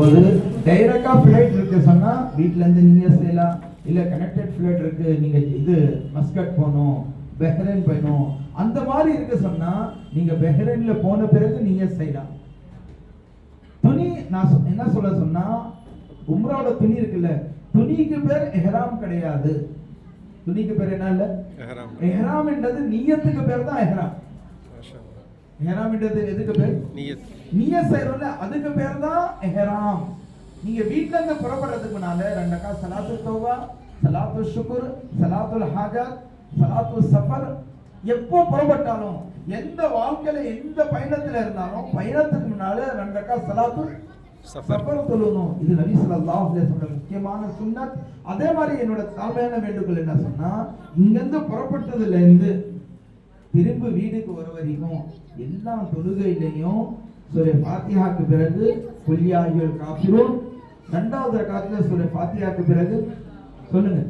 ஒரு டைரக்டா ஃபிளைட் இருக்கு சொன்னா வீட்ல இருந்து நீங்க செய்யலாம், இல்ல கனெக்டட் ஃபிளைட் இருக்கு நீங்க இது மஸ்கட் போகணும், பஹ்ரைன் போகணும், அந்த மாதிரி இருக்கு சொன்னா நீங்க பஹ்ரைன்ல போன பிறகு நீங்க செய்யலாம். துணி நான் என்ன சொல்ல சொன்னா உம்ராவோட துணி இருக்குல்ல, துணிக்கு பேர் இஹ்ராம் கிடையாது. துணிக்கு பேர் என்ன இல்ல இஹ்ராம் என்றது நியத்துக்கு பேர் தான் இஹ்ராம். இஹ்ராம் என்றது எதுக்கு பேர்? நியத் செய்யறோம்ல, அதுக்கு பேர் தான் இஹ்ராம். நீங்க வீட்ல இருந்து புறப்படுறதுக்கு முன்னால 2 ரக்காத் ஸலாத்து தௌபா, ஸலாத்து ஷுக்ர், ஸலாத்துல் ஹாஜத், ஸலாத்து சஃபர் எப்போ புறப்பட்டாலும் எந்த வாழ்க்கையில எந்த பயணத்துல இருந்தாலும் பயணத்துக்கு முன்னால 2 ரக்காத் ஸலாத்து சஃபர் தொழணும். இது நபி ஸல்லல்லாஹு அலைஹி வஸல்லம் முக்கியமான சுன்னத். அதே மாதிரி என்னோட தாழ்மையான வேண்டுகோள் என்ன சொன்னா, இங்க இருந்து புறப்பட்டதுல இருந்து திரும்ப வீட்டுக்கு வர வரைக்கும் எல்லா தொழுகையிலையும் சூரா ஃபாத்திஹாக்கு பிறகு குல் யா அய்யுல் காஃபிரூன், இரண்டாவது ரக்காத்துல சூரா ஃபாத்திஹாக்கு பிறகு சொல்லுங்க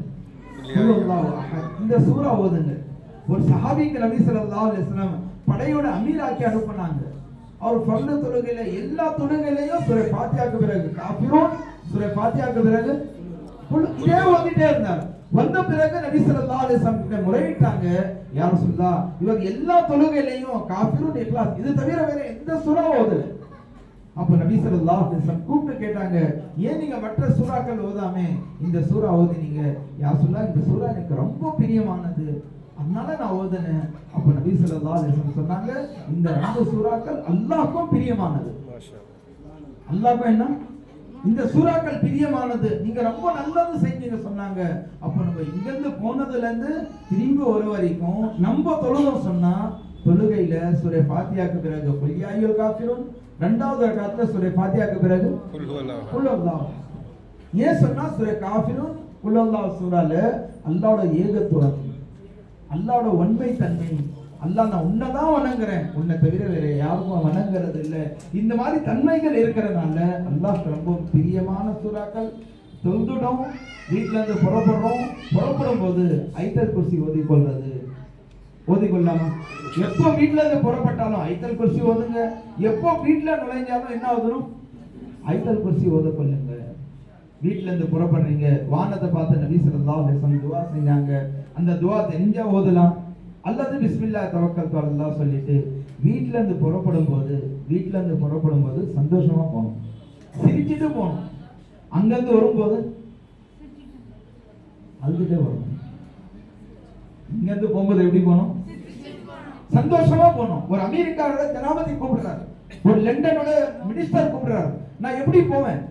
குல் ஹுவல்லாஹு அஹத், இந்த சூரா ஓதுங்க. ஒரு சஹாபிக்கு நபி ஸல்லல்லாஹு அலைஹி வஸல்லம் படையோட அமீராக்கி அனுப்புனாங்க. அவர் ஃபர்து தொழுகையில எல்லா தொழுகையிலையும் சூரா ஃபாத்திஹாக்கு பிறகு காஃபிரூன், சூரா ஃபாத்திஹாக்கு பிறகு இதே ஓதிட்டே இருந்தார். வந்த பிறகு நபி ஸல்லல்லாஹு அலைஹி வஸல்லம் கிட்ட முறையிட்டாங்க, யா ரசூலுல்லாஹ் இவர் எல்லா தொழுகையிலையும் காஃபிரூன் இக்லாஸ் இது தவிர வேற எந்த சூரா ஓதல. அப்ப நபி ஸல்லல்லாஹு அலைஹி வஸல்லம் கூப்பிட்டு கேட்டாங்க, ஏன் நீங்க மற்ற சூறாக்கள் ஓதாம இந்த சூரா ஓதினீங்க? யா ரசூலுல்லாஹ் இந்த சூரா எனக்கு ரொம்ப பிரியமானது, அதனால நான் ஓதுனேன். அப்ப நபி ஸல்லல்லாஹு அலைஹி வஸல்லம் சொன்னாங்க, இந்த 2 சூறாக்கள் அல்லாஹ்வுக்கும் பிரியமானது. அல்லாஹ்வுக்கும் என்ன? இந்த சூறாக்கள் பிரியமானது, நீங்க ரொம்ப நல்லது செஞ்சீங்க சொன்னாங்க. அப்ப நம்ம இங்க இருந்து போனதுல இருந்து திரும்பி வர வரைக்கும் நம்ம தொழுகோம் சொன்னா தொழுகையில சூரா ஃபாத்திஹாக்கு பிறகு குல் யா அய்யுல் காஃபிரூன், இரண்டாவது ரக்காத்துல சூரா ஃபாத்திஹாக்கு பிறகு குல் ஹுவல்லாஹ். ஏன் சொன்னா சூரா காஃபிரூன் குல் ஹுவல்லாஹ் சூரால அல்லாஹ்வோட ஏகத்துவம், அல்லாஹ்வோட உண்மை தன்மை, அல்லாஹ் நான் உன்னதான் வணங்குறேன், உன்னை தவிர வேற யாருக்கும் வணங்குறது இல்லை, இந்த மாதிரி தன்மைகள் இருக்கிறதுனால அல்லாஹ்க்கு ரொம்ப பிரியமான சூறாக்கள். தொழுதுடும் வீட்டுல இருந்து புறப்படும் போது ஐத்தல் குர்சி ஓதிக்கொள்ளாமா? எப்போ வீட்டுல இருந்து புறப்பட்டாலும் ஐத்தல் குர்சி ஓதுங்க. எப்போ வீட்டுல நுழைஞ்சாலும் என்ன ஓதணும்? ஐத்தல் குர்சி ஓதக்கொள்ளுங்க. வீட்டுல இருந்து புறப்படுறீங்க, வானத்தை பார்த்து நபி ஸல்லல்லாஹு அலைஹி வஸல்லம் துஆ செஞ்சாங்க. அந்த துஆ தெரிஞ்சா ஓதலாம், அல்லது பிஸ்மில்லாஹ் தவக்கல்து அலல்லாஹ் சொல்லிட்டு வீட்டுல இருந்து புறப்படும் போது சந்தோஷமா போகணும், சிரிச்சுட்டு போகணும். அங்கிருந்து வரும்போது அழுதுட்டே வரணும். இங்க இருந்து போகும்போது எப்படி போகணும்? சந்தோஷமா போகணும். ஒரு அமெரிக்காவோட ஜனாதிபதி கூப்பிடுறாரு, ஒரு லண்டனோட மினிஸ்டர் கூப்பிடுறாரு, நான் எப்படி போவேன்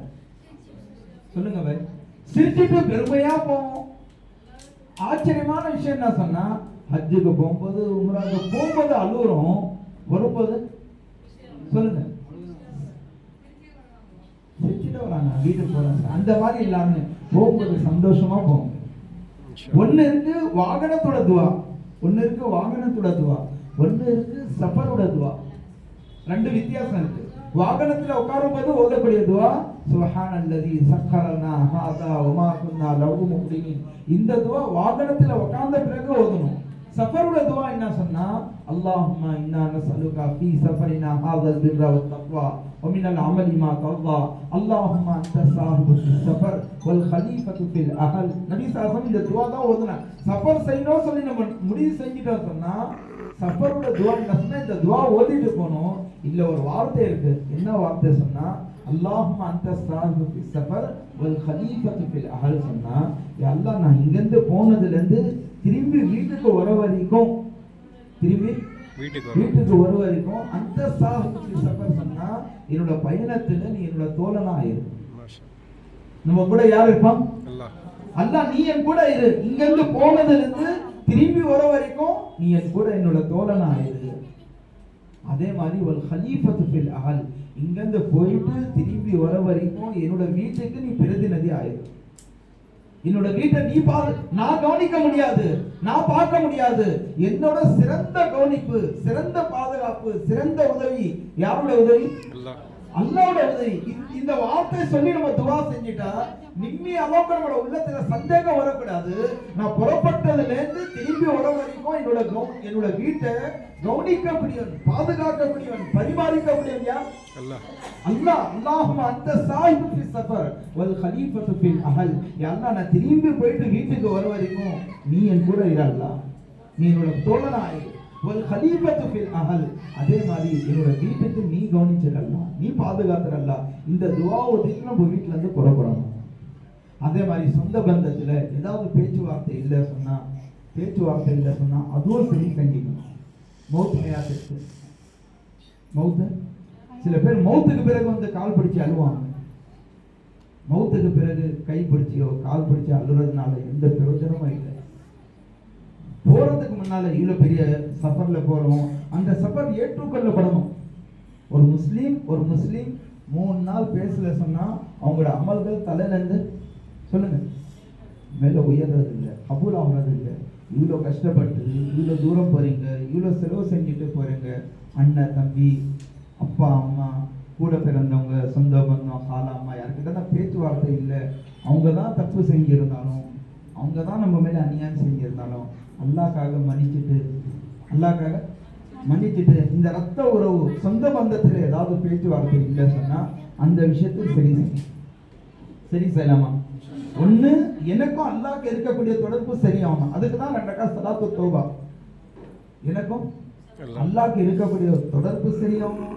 சொல்லுங்க பாய்? சிரிச்சுட்டு பெருமையா போவோம். ஆச்சரியமான விஷயம் என்ன சொன்னா, ஹஜ்ஜுக்கு போகும்போது உம்ராக்கு போகும்போது அழுகுறோம், வரும்போது சொல்லுங்க சிரிச்சுட்டு வராங்க, வீட்டுக்கு போறாங்க. அந்த மாதிரி இல்லாம போகும்போது சந்தோஷமா போகும். ஒன்னு இருக்கு வாகனத்தோட துவா, ஒன்னு இருக்கு சஃபரோட துவா. 2 வித்தியாசம் இருக்கு. வாகனத்துல உட்காரும் போது ஓதக்கூடிய துவா சுப்ஹானல்லதி சக்கரனா ஹாதா வமா குன்னா லஹு முக்ரினீன், இந்த துவா வாகனத்துல உட்கார்ந்த பிறகு ஓதணும். சஃபரோட துவா என்ன சொன்னா, அல்லாஹும்ம இன்னா நஸ்அலுகா ஃபீ சஃபரினா ஹாதல் பிர்ர வத் தக்வா வ மினல் அமலி மா தர்தா அல்லாஹும்ம அன்த ஸாஹிபு ஸஃபர் வல் கலீஃபத்து ஃபில் அஹல். நபி ஸல்லல்லாஹு இந்த துவா தான் ஓதுனா. சஃபர் செய்யணும் சொல்லி நம்ம முடிவு செஞ்சிட்டோம் சொன்னா சஃபரோட துவா என்ன சொன்னா இந்த துவா ஓதிட்டு போகணும். இல்ல ஒரு வார்த்தை இருக்கு, என்ன வார்த்தை சொன்னா, அல்லாஹும்ம அன்த ஸாஹிபு ஃபிஸ் சஃபர் வல் கலீஃபத்து ஃபில் அஹல் சொன்னா, யா அல்லாஹ் நான் இங்க இருந்து போனதுல இருந்து திரும்பி வீட்டுக்கு வர வரைக்கும் அந்த ஸாஹிபு ஃபிஸ் சஃபர் சொன்னா என்னோட பயணத்துல நீ என்னோட தோழனா இரு. நம்ம கூட யார் இருப்பான்? அல்லாஹ் நீ என் கூட இரு. இங்க இருந்து போனதுல இருந்து திரும்பி வர வரைக்கும் நீ என் கூட என்னோட தோழனா இரு. அதே மாதிரி ஒரு ஹலீஃபத்து ஃபில் அஹல், இங்க இருந்து போயிட்டு திரும்பி வர வரைக்கும் என்னோட வீட்டுக்கு நீ பிரதிநிதி ஆயிரு. என்னோட வீட்டை நீ நான் கவனிக்க முடியாது, நான் பார்க்க முடியாது. என்னோட சிறந்த கவனிப்பு, சிறந்த பாதுகாப்பு, சிறந்த உதவி யாரோட உதவி? அல்லாஹ்வோட உதவி. இந்த வார்த்தை சொல்லி நம்ம துஆ செஞ்சிட்டா நிம்மி அளவுக்கு நம்மளோட உள்ளத்துல சந்தேகம் வரக்கூடாது. நான் புறப்பட்டதுல இருந்து திரும்பி வர வரைக்கும் என்னோட வீட்டை கவனிக்கக்கூடியவன், பாதுகாக்கக்கூடியவன், பரிபாலிக்கக்கூடியவன் யார்? அல்லாஹ். அல்லாஹும்ம அந்த சாஹிபு ஃபி சஃபர் வல் கலீஃபத்து ஃபில் அஹல். யா அல்லாஹ், நான் திரும்பி போயிட்டு வீட்டுக்கு வர வரைக்கும் நீ என் கூட இரு அல்லாஹ். நீ என்னோட தோழனாய் வல் கலீஃபத்து ஃபில் அஹல். அதே மாதிரி என்னோட வீட்டுக்கு நீ கவனிச்சிரல்லாம், நீ பாதுகாத்துறல்லா. இந்த துஆ ஓதிட்டு நம்ம வீட்ல இருந்து புறப்படணும். அதே மாதிரி சொந்த பந்தத்துல ஏதாவது பேச்சுவார்த்தை இல்லை சொன்னா அதுவும் சரி செஞ்சுக்கணும். மௌத் ஹயாத்துக்கு மௌத்து, சில பேர் மௌத்துக்கு பிறகு வந்து கால் பிடிச்சி அழுவாங்க. மௌத்துக்கு பிறகு கை பிடிச்சியோ கால் பிடிச்சி அழுறதுனால எந்த பிரயோஜனமும் இல்லை. போறதுக்கு முன்னால இவ்வளவு பெரிய சஃபர்ல போறோம், அந்த சஃபர் ஏற்றுக்கொள்ளப்படணும். ஒரு முஸ்லீம் 3 நாள் பேசல சொன்னா அவங்களோட அமல்கள் தலையில இருந்து சொல்லுங்க மேல உயர்றது இல்லை, கபூல் ஆகுறது இல்லை. இவ்வளோ கஷ்டப்பட்டு இவ்வளோ தூரம் போறீங்க, இவ்வளோ செலவு செஞ்சுட்டு போறீங்க. அண்ணன் தம்பி அப்பா அம்மா கூட பிறந்தவங்க சொந்த பந்தம் காலா அம்மா யார்கிட்ட தான் பேச்சுவார்த்தை இல்லை. அவங்க தான் தப்பு செஞ்சிருந்தாலும், அவங்க தான் நம்ம மேலே அநியாயம் செஞ்சிருந்தாலும் அல்லாஹ்க்காக மன்னிச்சுட்டு இந்த ரத்த உறவு சொந்த பந்தத்தில் ஏதாவது பேச்சுவார்த்தை இல்லை சொன்னா அந்த விஷயத்தை சரி செய்யலாமா? ஒண்ணு எனக்கும் அல்லாஹ்க்கு இருக்கக்கூடிய தொடர்பு சரியாகணும். அதுக்கு தான் 2 ரக்காத் ஸலாத்து தௌபா. எனக்கும் அல்லாஹ்க்கு இருக்கக்கூடிய தொடர்பு சரியாகணும்,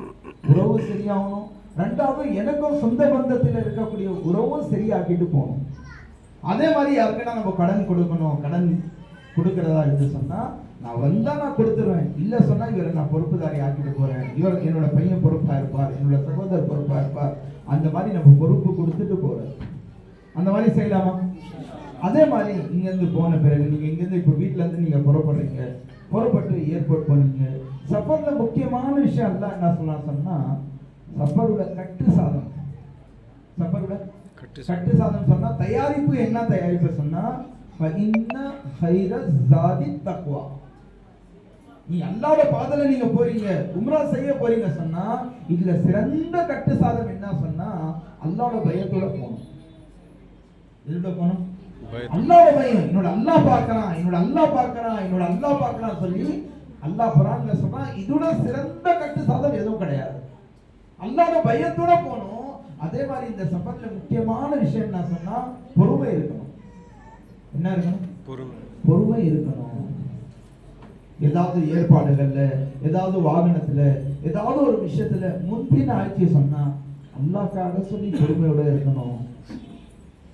உறவு சரியாகணும். 2வது எனக்கும் சொந்த பந்தத்தில் இருக்கக்கூடிய உறவும் சரியாக்கிட்டு போகணும். அதே மாதிரி யாருக்குன்னா நம்ம கடன் கொடுக்கணும், கடன் கொடுக்கறதா இருந்து சொன்னா நான் வந்தா நான் கொடுத்துருவேன், இல்ல சொன்னா இவரை நான் பொறுப்புதாரி ஆக்கிட்டு போறேன், இவர் என்னோட பையன் பொறுப்பா இருப்பார், என்னோட சகோதரர் பொறுப்பா இருப்பார். அந்த மாதிரி நம்ம பொறுப்பு கொடுத்துட்டு போறோம். அந்த மாதிரி செய்யலாமா? அதே மாதிரி இங்கேருந்து போன பிறகு நீங்க இங்கேருந்து இப்போ வீட்டுல இருந்து நீங்க புறப்படுறீங்க, புறப்பட்டு ஏர்போர்ட் போனீங்க. சஃபர்ல முக்கியமான விஷயம் எல்லாம் என்ன சொன்னா சஃபரோட கட்டு சாதம் சொன்னா தயாரிப்பு என்ன தயாரிப்பு சொன்னா தக்வா. நீ அல்லாஹ்வோட பாதையில நீங்க போறீங்க, உம்ரா செய்ய போறீங்க சொன்னா இதுல சிறந்த கட்டு சாதம் என்ன சொன்னா அல்லாஹ்வோட பயத்தோட போகணும். எதுல போகணும்? அல்லாஹ்வோட பயம். என்னோட அல்லாஹ் பார்க்கறான் சொல்லி அல்லாஹ் குர்ஆன்ல சொன்னா இதோட சிறந்த கட்டு சாதம் எதுவும் கிடையாது. அல்லாஹ்வோட பயத்தோட போகணும். அதே மாதிரி இந்த சஃபர்ல முக்கியமான விஷயம் என்ன சொன்னா பொறுமை இருக்கணும். என்ன இருக்கணும்? பொறுமை இருக்கணும். ஏதாவது ஏற்பாடுகள்ல, ஏதாவது வாகனத்துல, ஏதாவது ஒரு விஷயத்துல முந்தின ஆட்சி சொன்னா அல்லாஹ்க்காக சொல்லி பொறுமையோட இருக்கணும்.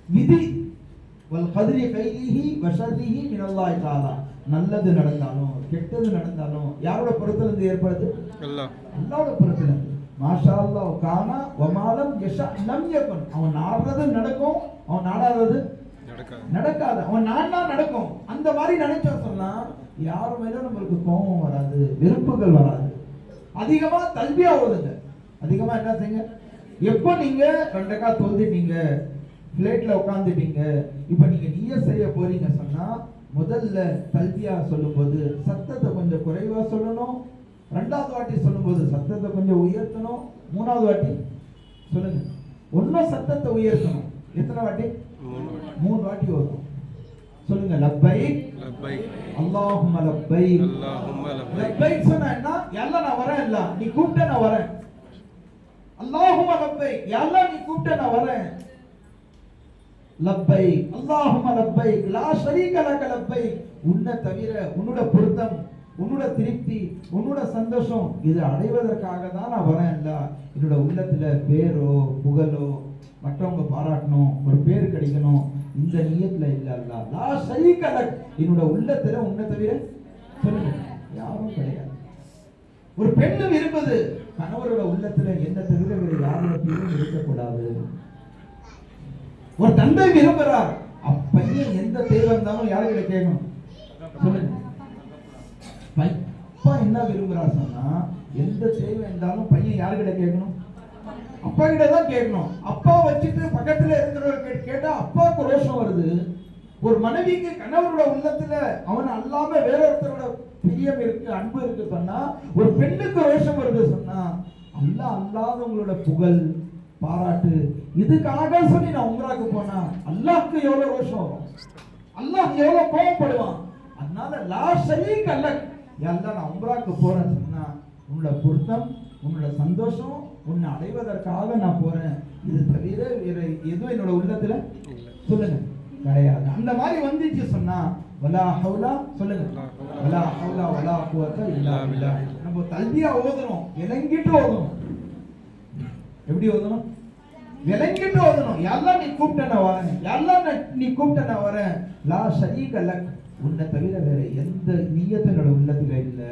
விதி வல் கத்ரி கைலிஹி வ ஷர்ரிஹி மினல்லாஹி தஆலா. நல்லது நடந்தாலும் கெட்டது நடந்தாலும் யாரோட புறத்துல இருந்து ஏற்படுது? அல்லாஹ்வோட புறத்துல இருந்து. மாஷா அல்லாஹ் கானா வ மாலம் யஷா லம் யகுன். அவன் நாடுறது நடக்கும், அவன் நாடாதது நடக்காது. அவன் நானா நடக்கும். அந்த மாதிரி நினைச்சா சொன்னா யார் மேலும் நம்மளுக்கு கோபம் வராது, வெறுப்புகள் வராது. அதிகமா தல்பியா ஓதுங்க. அதிகமா என்ன செய்யுங்க? எப்போ நீங்க 2 ரக்காத் தொழுதுட்டீங்க, பிளேட்ல உட்காந்துட்டீங்க, இப்ப நீங்க நிய்யத் செய்ய போறீங்க சொன்னா முதல்ல தல்பியா சொல்லும்போது சத்தத்தை கொஞ்சம் குறைவா சொல்லணும். 2வது வாட்டி சொல்லும்போது சத்தத்தை கொஞ்சம் உயர்த்தணும். 3வது வாட்டி சொல்லுங்க இன்னும் சத்தத்தை உயர்த்தணும். எத்தனை வாட்டி? 3 வாட்டி வரும். சொல்லுங்க லப்பைக் அல்லாஹும்ம லப்பைக். லப்பைக் சொன்னா என்ன? யல்லா நான் வரேன், இல்ல நீ கூப்பிட்ட நான் வரேன். அல்லாஹும்ம லப்பைக், யல்லா நீ கூப்பிட்ட நான் வரேன். லப்பைக் அல்லாஹும்ம லப்பைக் லா ஷரீக லக லப்பைக். உன்னை தவிர உன்னோட பொருத்தம், உன்னோட திருப்தி, உன்னோட சந்தோஷம் இது அடைவதற்காக தான் நான் வரேன். இல்ல என்னோட உள்ளத்துல பேரோ புகழோ மற்றவங்க பாராட்டணும், ஒரு பேர் கிடைக்கணும், இந்த நியத்துல இல்ல. அல்ல லா ஷரீக லக். என்னோட உள்ளத்துல உன்னை தவிர சொல்லுங்க யாரும் கிடையாது. ஒரு பெண்ணு இருப்பது கணவரோட உள்ளத்துல என்ன தவிர வேறு யாரும் இருக்கக்கூடாது. ஒரு தந்தை விரும்புறார், அப்பையன் எந்த தேவை இருந்தாலும் யாருக்கிட்ட கேட்கணும்? சொல்லுங்க. அப்பா என்ன விரும்புறார் சொன்னா எந்த தேவை இருந்தாலும் பையன் யாருக்கிட்ட கேட்கணும்? அப்பா கிட்ட தான் கேட்கணும். அப்பா வச்சுட்டு பக்கத்துல இருக்கிறவங்க கேட்டா அப்பாவுக்கு ரோஷம் வருது. ஒரு மனைவிக்கு கணவரோட உள்ளத்துல அவன் அல்லாம வேற ஒருத்தரோட பிரியம் இருக்கு, அன்பு இருக்கு சொன்னா, ஒரு பெண்ணுக்கு ரோஷம் வருது சொன்னா அல்லாஹ் அல்லாதவங்களோட புகழ் பாராட்டு இதுக்காக சொல்லி நான் உம்ராக்கு போனா அல்லாஹ்க்கு எவ்வளவு ரோஷம் வரும், அல்லாஹ் எவ்வளவு கோபப்படுவான். அதனால லா ஷரீக லக், யா அல்லாஹ் நான் உம்ராக்கு போறேன்னு சொன்னா உன்னோட பொருத்தம், உன்னோட சந்தோஷம், உன்னை அடைவதற்காக நான் போறேன். இது தவிர வேற எதுவும் என்னோட உள்ளத்துல சொல்லுங்க கிடையாது. அந்த மாதிரி வந்துச்சு சொன்னா வலா ஹவுலா சொல்லுங்க, வலா ஹவுலா வலா குவத்த இல்லா பில்லாஹ். நம்ம தல்பியா ஓதணும், விளங்கிட்டு ஓதணும். எப்படி ஓதணும்? விளங்கிட்டு ஓதணும். யாரெல்லாம் நீ கூப்பிட்ட நான் வரேன், யாரெல்லாம் நீ கூப்பிட்ட நான் வரேன். லா ஷரீக லக், உன்னை தவிர வேற எந்த நியத்தும் என்னோட உள்ளத்துல இல்ல.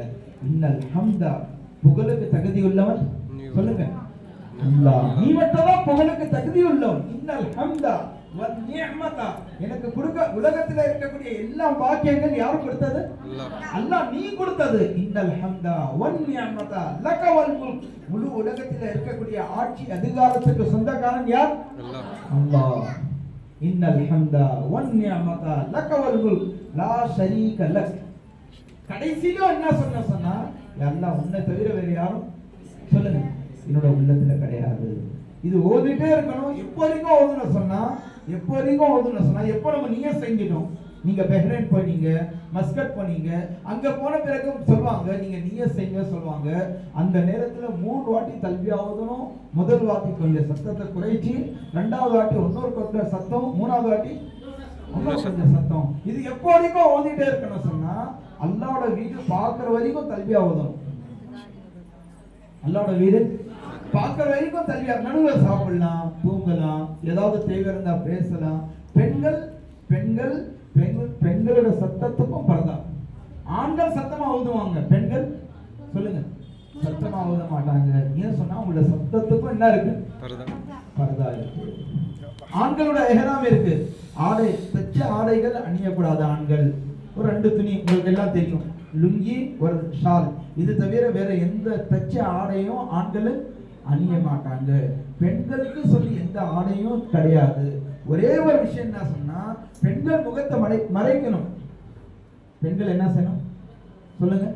இன்னல் ஹம்தா, புகழுக்கு தகுதி உள்ளவன் சொல்லுங்க அல்லாஹ், நீ மட்டும்தான் புகழுக்கு தகுதி உள்ளவன். இன்னல் ஹம்தா வன் நிஅமதா, எனக்கு கொடுக்க உலகத்துல இருக்கக்கூடிய எல்லா பாக்கியங்கள் யாரு கொடுத்தது? அல்லாஹ் நீ கொடுத்தது. இன்னல் ஹம்தா வன் நிஅமதா லக வல் முல்க், முழு உலகத்துல இருக்கக்கூடிய ஆட்சி அதிகாரத்துக்கு சொந்தக்காரன் யார்? அல்லாஹ். இன்னல் ஹம்தா வன் நிஅமதா லக வல் முல்க் லா ஷரீக லக். கடைசியில என்ன சொன்னா அல்லாஹ் உன்னை தவிர வேற யாரும் சொல்லுங்க என்னோட உள்ளத்துல கிடையாது. இது ஓதிட்டே இருக்கணும். எப்போ வரைக்கும் ஓதுன சொன்னா எப்போ நம்ம நீங்க செஞ்சிட்டோம். நீங்க பஹ்ரைன் போனீங்க, மஸ்கட் போனீங்க, அங்க போன பிறகு சொல்லுவாங்க நீங்க நீய செய்ய சொல்லுவாங்க. அந்த நேரத்துல 3 வாட்டி தல்பியா ஓதணும். முதல் வாட்டி கொஞ்சம் சத்தத்தை குறைச்சி, 2வது வாட்டி இன்னொரு கொஞ்சம் சத்தம், 3வது வாட்டி இன்னொரு கொஞ்சம் சத்தம். இது எப்போ வரைக்கும் ஓதிட்டே இருக்கணும் சொன்னா அல்லாஹ்வோட வீடு பார்க்கிற வரைக்கும் தல்பியா ஓதணும். அல்லாஹ்வோட வீடு பார்க்கிற வரைக்கும் தல்பியா. நடுவில் சாப்பிடலாம், தூங்கலாம், ஏதாவது தேவை இருந்தா பேசலாம். பெண்களோட சத்தத்துக்கும் பரதா. ஆண்கள் சத்தமா ஓதுவாங்க, பெண்கள் சொல்லுங்க சத்தமா ஓத மாட்டாங்க. ஏன் சொன்னா உங்களோட சத்தத்துக்கும் என்ன இருக்கு? பரதா இருக்கு. ஆண்களோட எஹராம் இருக்கு. ஆடை தச்ச ஆடைகள் அணியக்கூடாது. ஆண்கள் ஒரு 2 துணி, உங்களுக்கு எல்லாம் தெரியும், லுங்கி ஒரு ஷால். இது தவிர வேற எந்த தச்ச ஆடையும் ஆண்கள் அணிய மாட்டாங்க. பெண்களுக்கு சொல்லி எந்த ஆடையும் கிடையாது. ஒரே ஒரு விஷயம் என்ன சொன்னா பெண்கள் முகத்தை மறைக்கணும். பெண்கள் என்ன செய்யணும் சொல்லுங்க?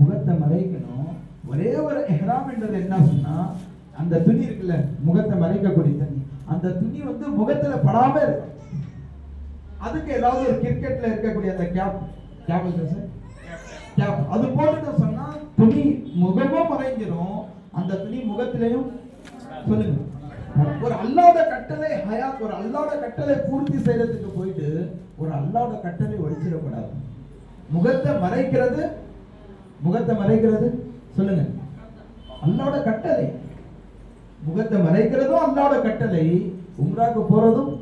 முகத்தை மறைக்கணும். ஒரே ஒரு இஹ்ராம் என்றது என்ன சொன்னா அந்த துணி இருக்குல்ல, முகத்தை மறைக்கக்கூடிய துணி, அந்த துணி வந்து முகத்துல படாம இருக்கும். அதுக்கு ஏதாவது ஒரு கிரிக்கெட்ல இருக்கக்கூடிய அந்த கேப் அது போட்டுட்டு சொன்னா துணி முகமும் மறைஞ்சிரும், அந்த துணி முகத்திலையும் சொல்லுங்க. ஒரு அல்லாஹ்வோட கட்டளை ஹயாத், ஒரு அல்லாஹ்வோட கட்டளை பூர்த்தி செய்யறதுக்கு போயிட்டு ஒரு அல்லாஹ்வோட கட்டளை ஒழிச்சிடக்கூடாது. முகத்தை மறைக்கிறது சொல்லுங்க அல்லாஹ்வோட கட்டளை. முகத்தை மறைக்கிறதும் அல்லாஹ்வோட கட்டளை, உம்ராக்கு போறதும்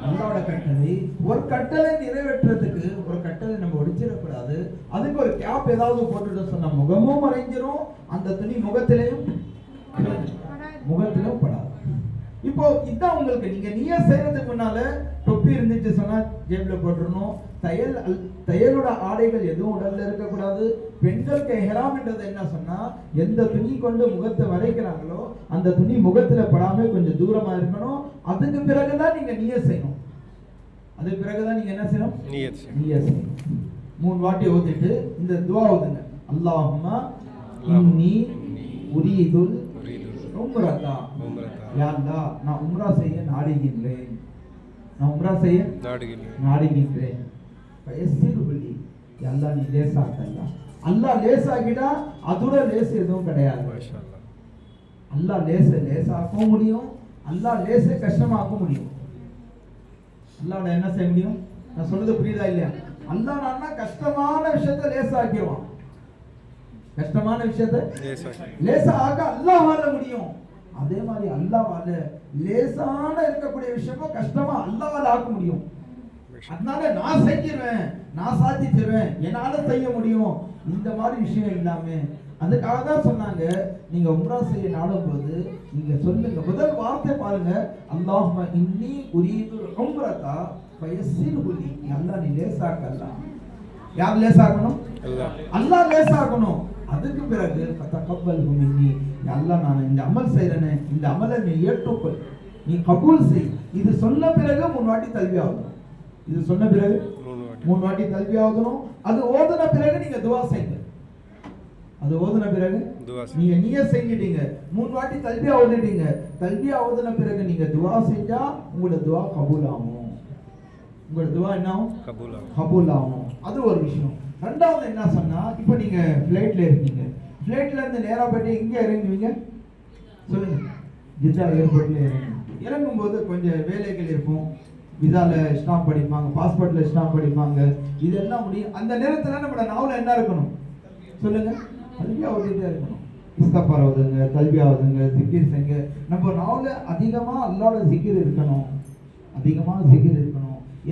அல்லாஹ்வோட கட்டளை. ஒரு கட்டளை நிறைவேற்றுறதுக்கு ஒரு கட்டளை நம்ம ஒழிச்சிடக்கூடாது. அதுக்கு ஒரு கேப் ஏதாவது போட்டுட்டு சொன்னா முகமும் மறைஞ்சிரும், அந்த துணி முகத்திலையும் படாது. இப்போ இதான் உங்களுக்கு, நீங்க நீய செய்யறதுக்கு முன்னால தொப்பி இருந்துச்சு சொன்னா ஜேப்ல போட்டுறணும். தையலோட ஆடைகள் எதுவும் உடல்ல இருக்கக்கூடாது. பெண்களுக்கு இஹ்ராம் என்றது என்ன சொன்னா எந்த துணி கொண்டு முகத்தை மறைக்கிறாங்களோ அந்த துணி முகத்துல படாம கொஞ்சம் தூரமா இருக்கணும். அதுக்கு பிறகுதான் நீங்க நீய செய்யணும். அதுக்கு பிறகுதான் நீங்க என்ன செய்யணும்? நீய செய்யணும். 3 வாட்டி ஓதிட்டு இந்த துஆ ஓதுங்க. அல்லாஹும்ம இன்னி உரீதுல் உம்ரதா, யா அல்லாஹ் நான் உம்ரா செய்ய நாடுகின்றேன். பயஸ்ஸிர்ஹுலி, யா அல்லாஹ் நீ லேசாக்கல்ல. அல்லாஹ் லேசாக்கிட்டா அதோட லேஸ் எதுவும் கிடையாது. மாஷாஅல்லாஹ். அல்லாஹ் லேசாக்க முடியும், அல்லாஹ் லேசை கஷ்டமாக்க முடியும். அல்லாஹ்வோட என்ன செய்ய முடியும்? நான் சொல்றது புரியுதா இல்லையா? அல்லாஹ் நான்னா கஷ்டமான விஷயத்தை லேசாக்கிடுவான். கஷ்டமான விஷயத்தை லேசாக்க அல்லாஹ்வால முடியும். அதே மாதிரி அல்லாஹ்வால லேசான இருக்கக்கூடிய விஷயமும் கஷ்டமா அல்லாஹ்வால ஆக்க முடியும். அதனால நான் செஞ்சிருவேன், நான் சாதிச்சிருவேன், என்னால செய்ய முடியும், இந்த மாதிரி விஷயம் இல்லாம அதுக்காக தான் சொன்னாங்க நீங்க உம்ரா செய்ய நாடும் போது நீங்க சொல்லுங்க, முதல் வார்த்தை பாருங்க, அல்லாஹும்ம இன்னி உரீதுல் உம்ரதா ஃபயஸ்ஸிர்ஹுலி, அல்லாஹ் நீ லேசாக்கல்ல. யார் லேசாக்கணும்? அல்லாஹ் லேசாக்கணும். அதுக்கு பிறகு ஃபதகப்பல்ஹு மின்னி, அல்லாஹ் நான் இந்த அமல் செய்றேனே, இந்த அமலை நீ ஏற்றுக்கொள், நீ கபூல் செய். இது சொன்ன பிறகு 3 வாட்டி தல்பியா ஓதணும். இது சொன்ன பிறகு 3 வாட்டி தல்பியா ஓதணும். அது ஓதுன பிறகு நீங்க துஆ செய்யுங்க. அது ஓதுன பிறகு நீங்க நியத் செஞ்சிட்டீங்க, 3 வாட்டி தல்பியா ஓதிட்டீங்க. தல்பியா ஓதுன பிறகு நீங்க துவா செஞ்சா உங்களோட துவா கபூல் ஆகும். உங்களோட துவா என்ன ஆகும்? கபூல் ஆகும். அது ஒரு விஷயம். ரெண்டாவது என்ன சொன்னா, இப்போ நீங்க ஃப்ளைட்ல இருக்கீங்க, ஃப்ளைட்ல இருந்து நேரா போயிட்டு எங்க இறங்குவீங்க சொல்லுங்க? ஜித்தா ஏர்போர்ட்ல இறங்கும் போது கொஞ்சம் வேலைகள் இருக்கும். விசால ஸ்டாம்ப் படிப்பாங்க, பாஸ்போர்ட்ல ஸ்டாம்ப் படிப்பாங்க, இதெல்லாம் முடியும். அந்த நேரத்துல நம்ம நாவல என்ன இருக்கணும் சொல்லுங்க? தல்பியா ஓதிட்டே இருக்கணும். இஸ்திக்பார் ஓதுங்க, தல்பியா ஓதுங்க, ஜிக்ர் செய்யுங்க. நம்ம நாவல அதிகமா அல்லாஹ்வோட ஜிக்ர் இருக்கணும், அதிகமாக ஜிக்ர் இருக்கணும்.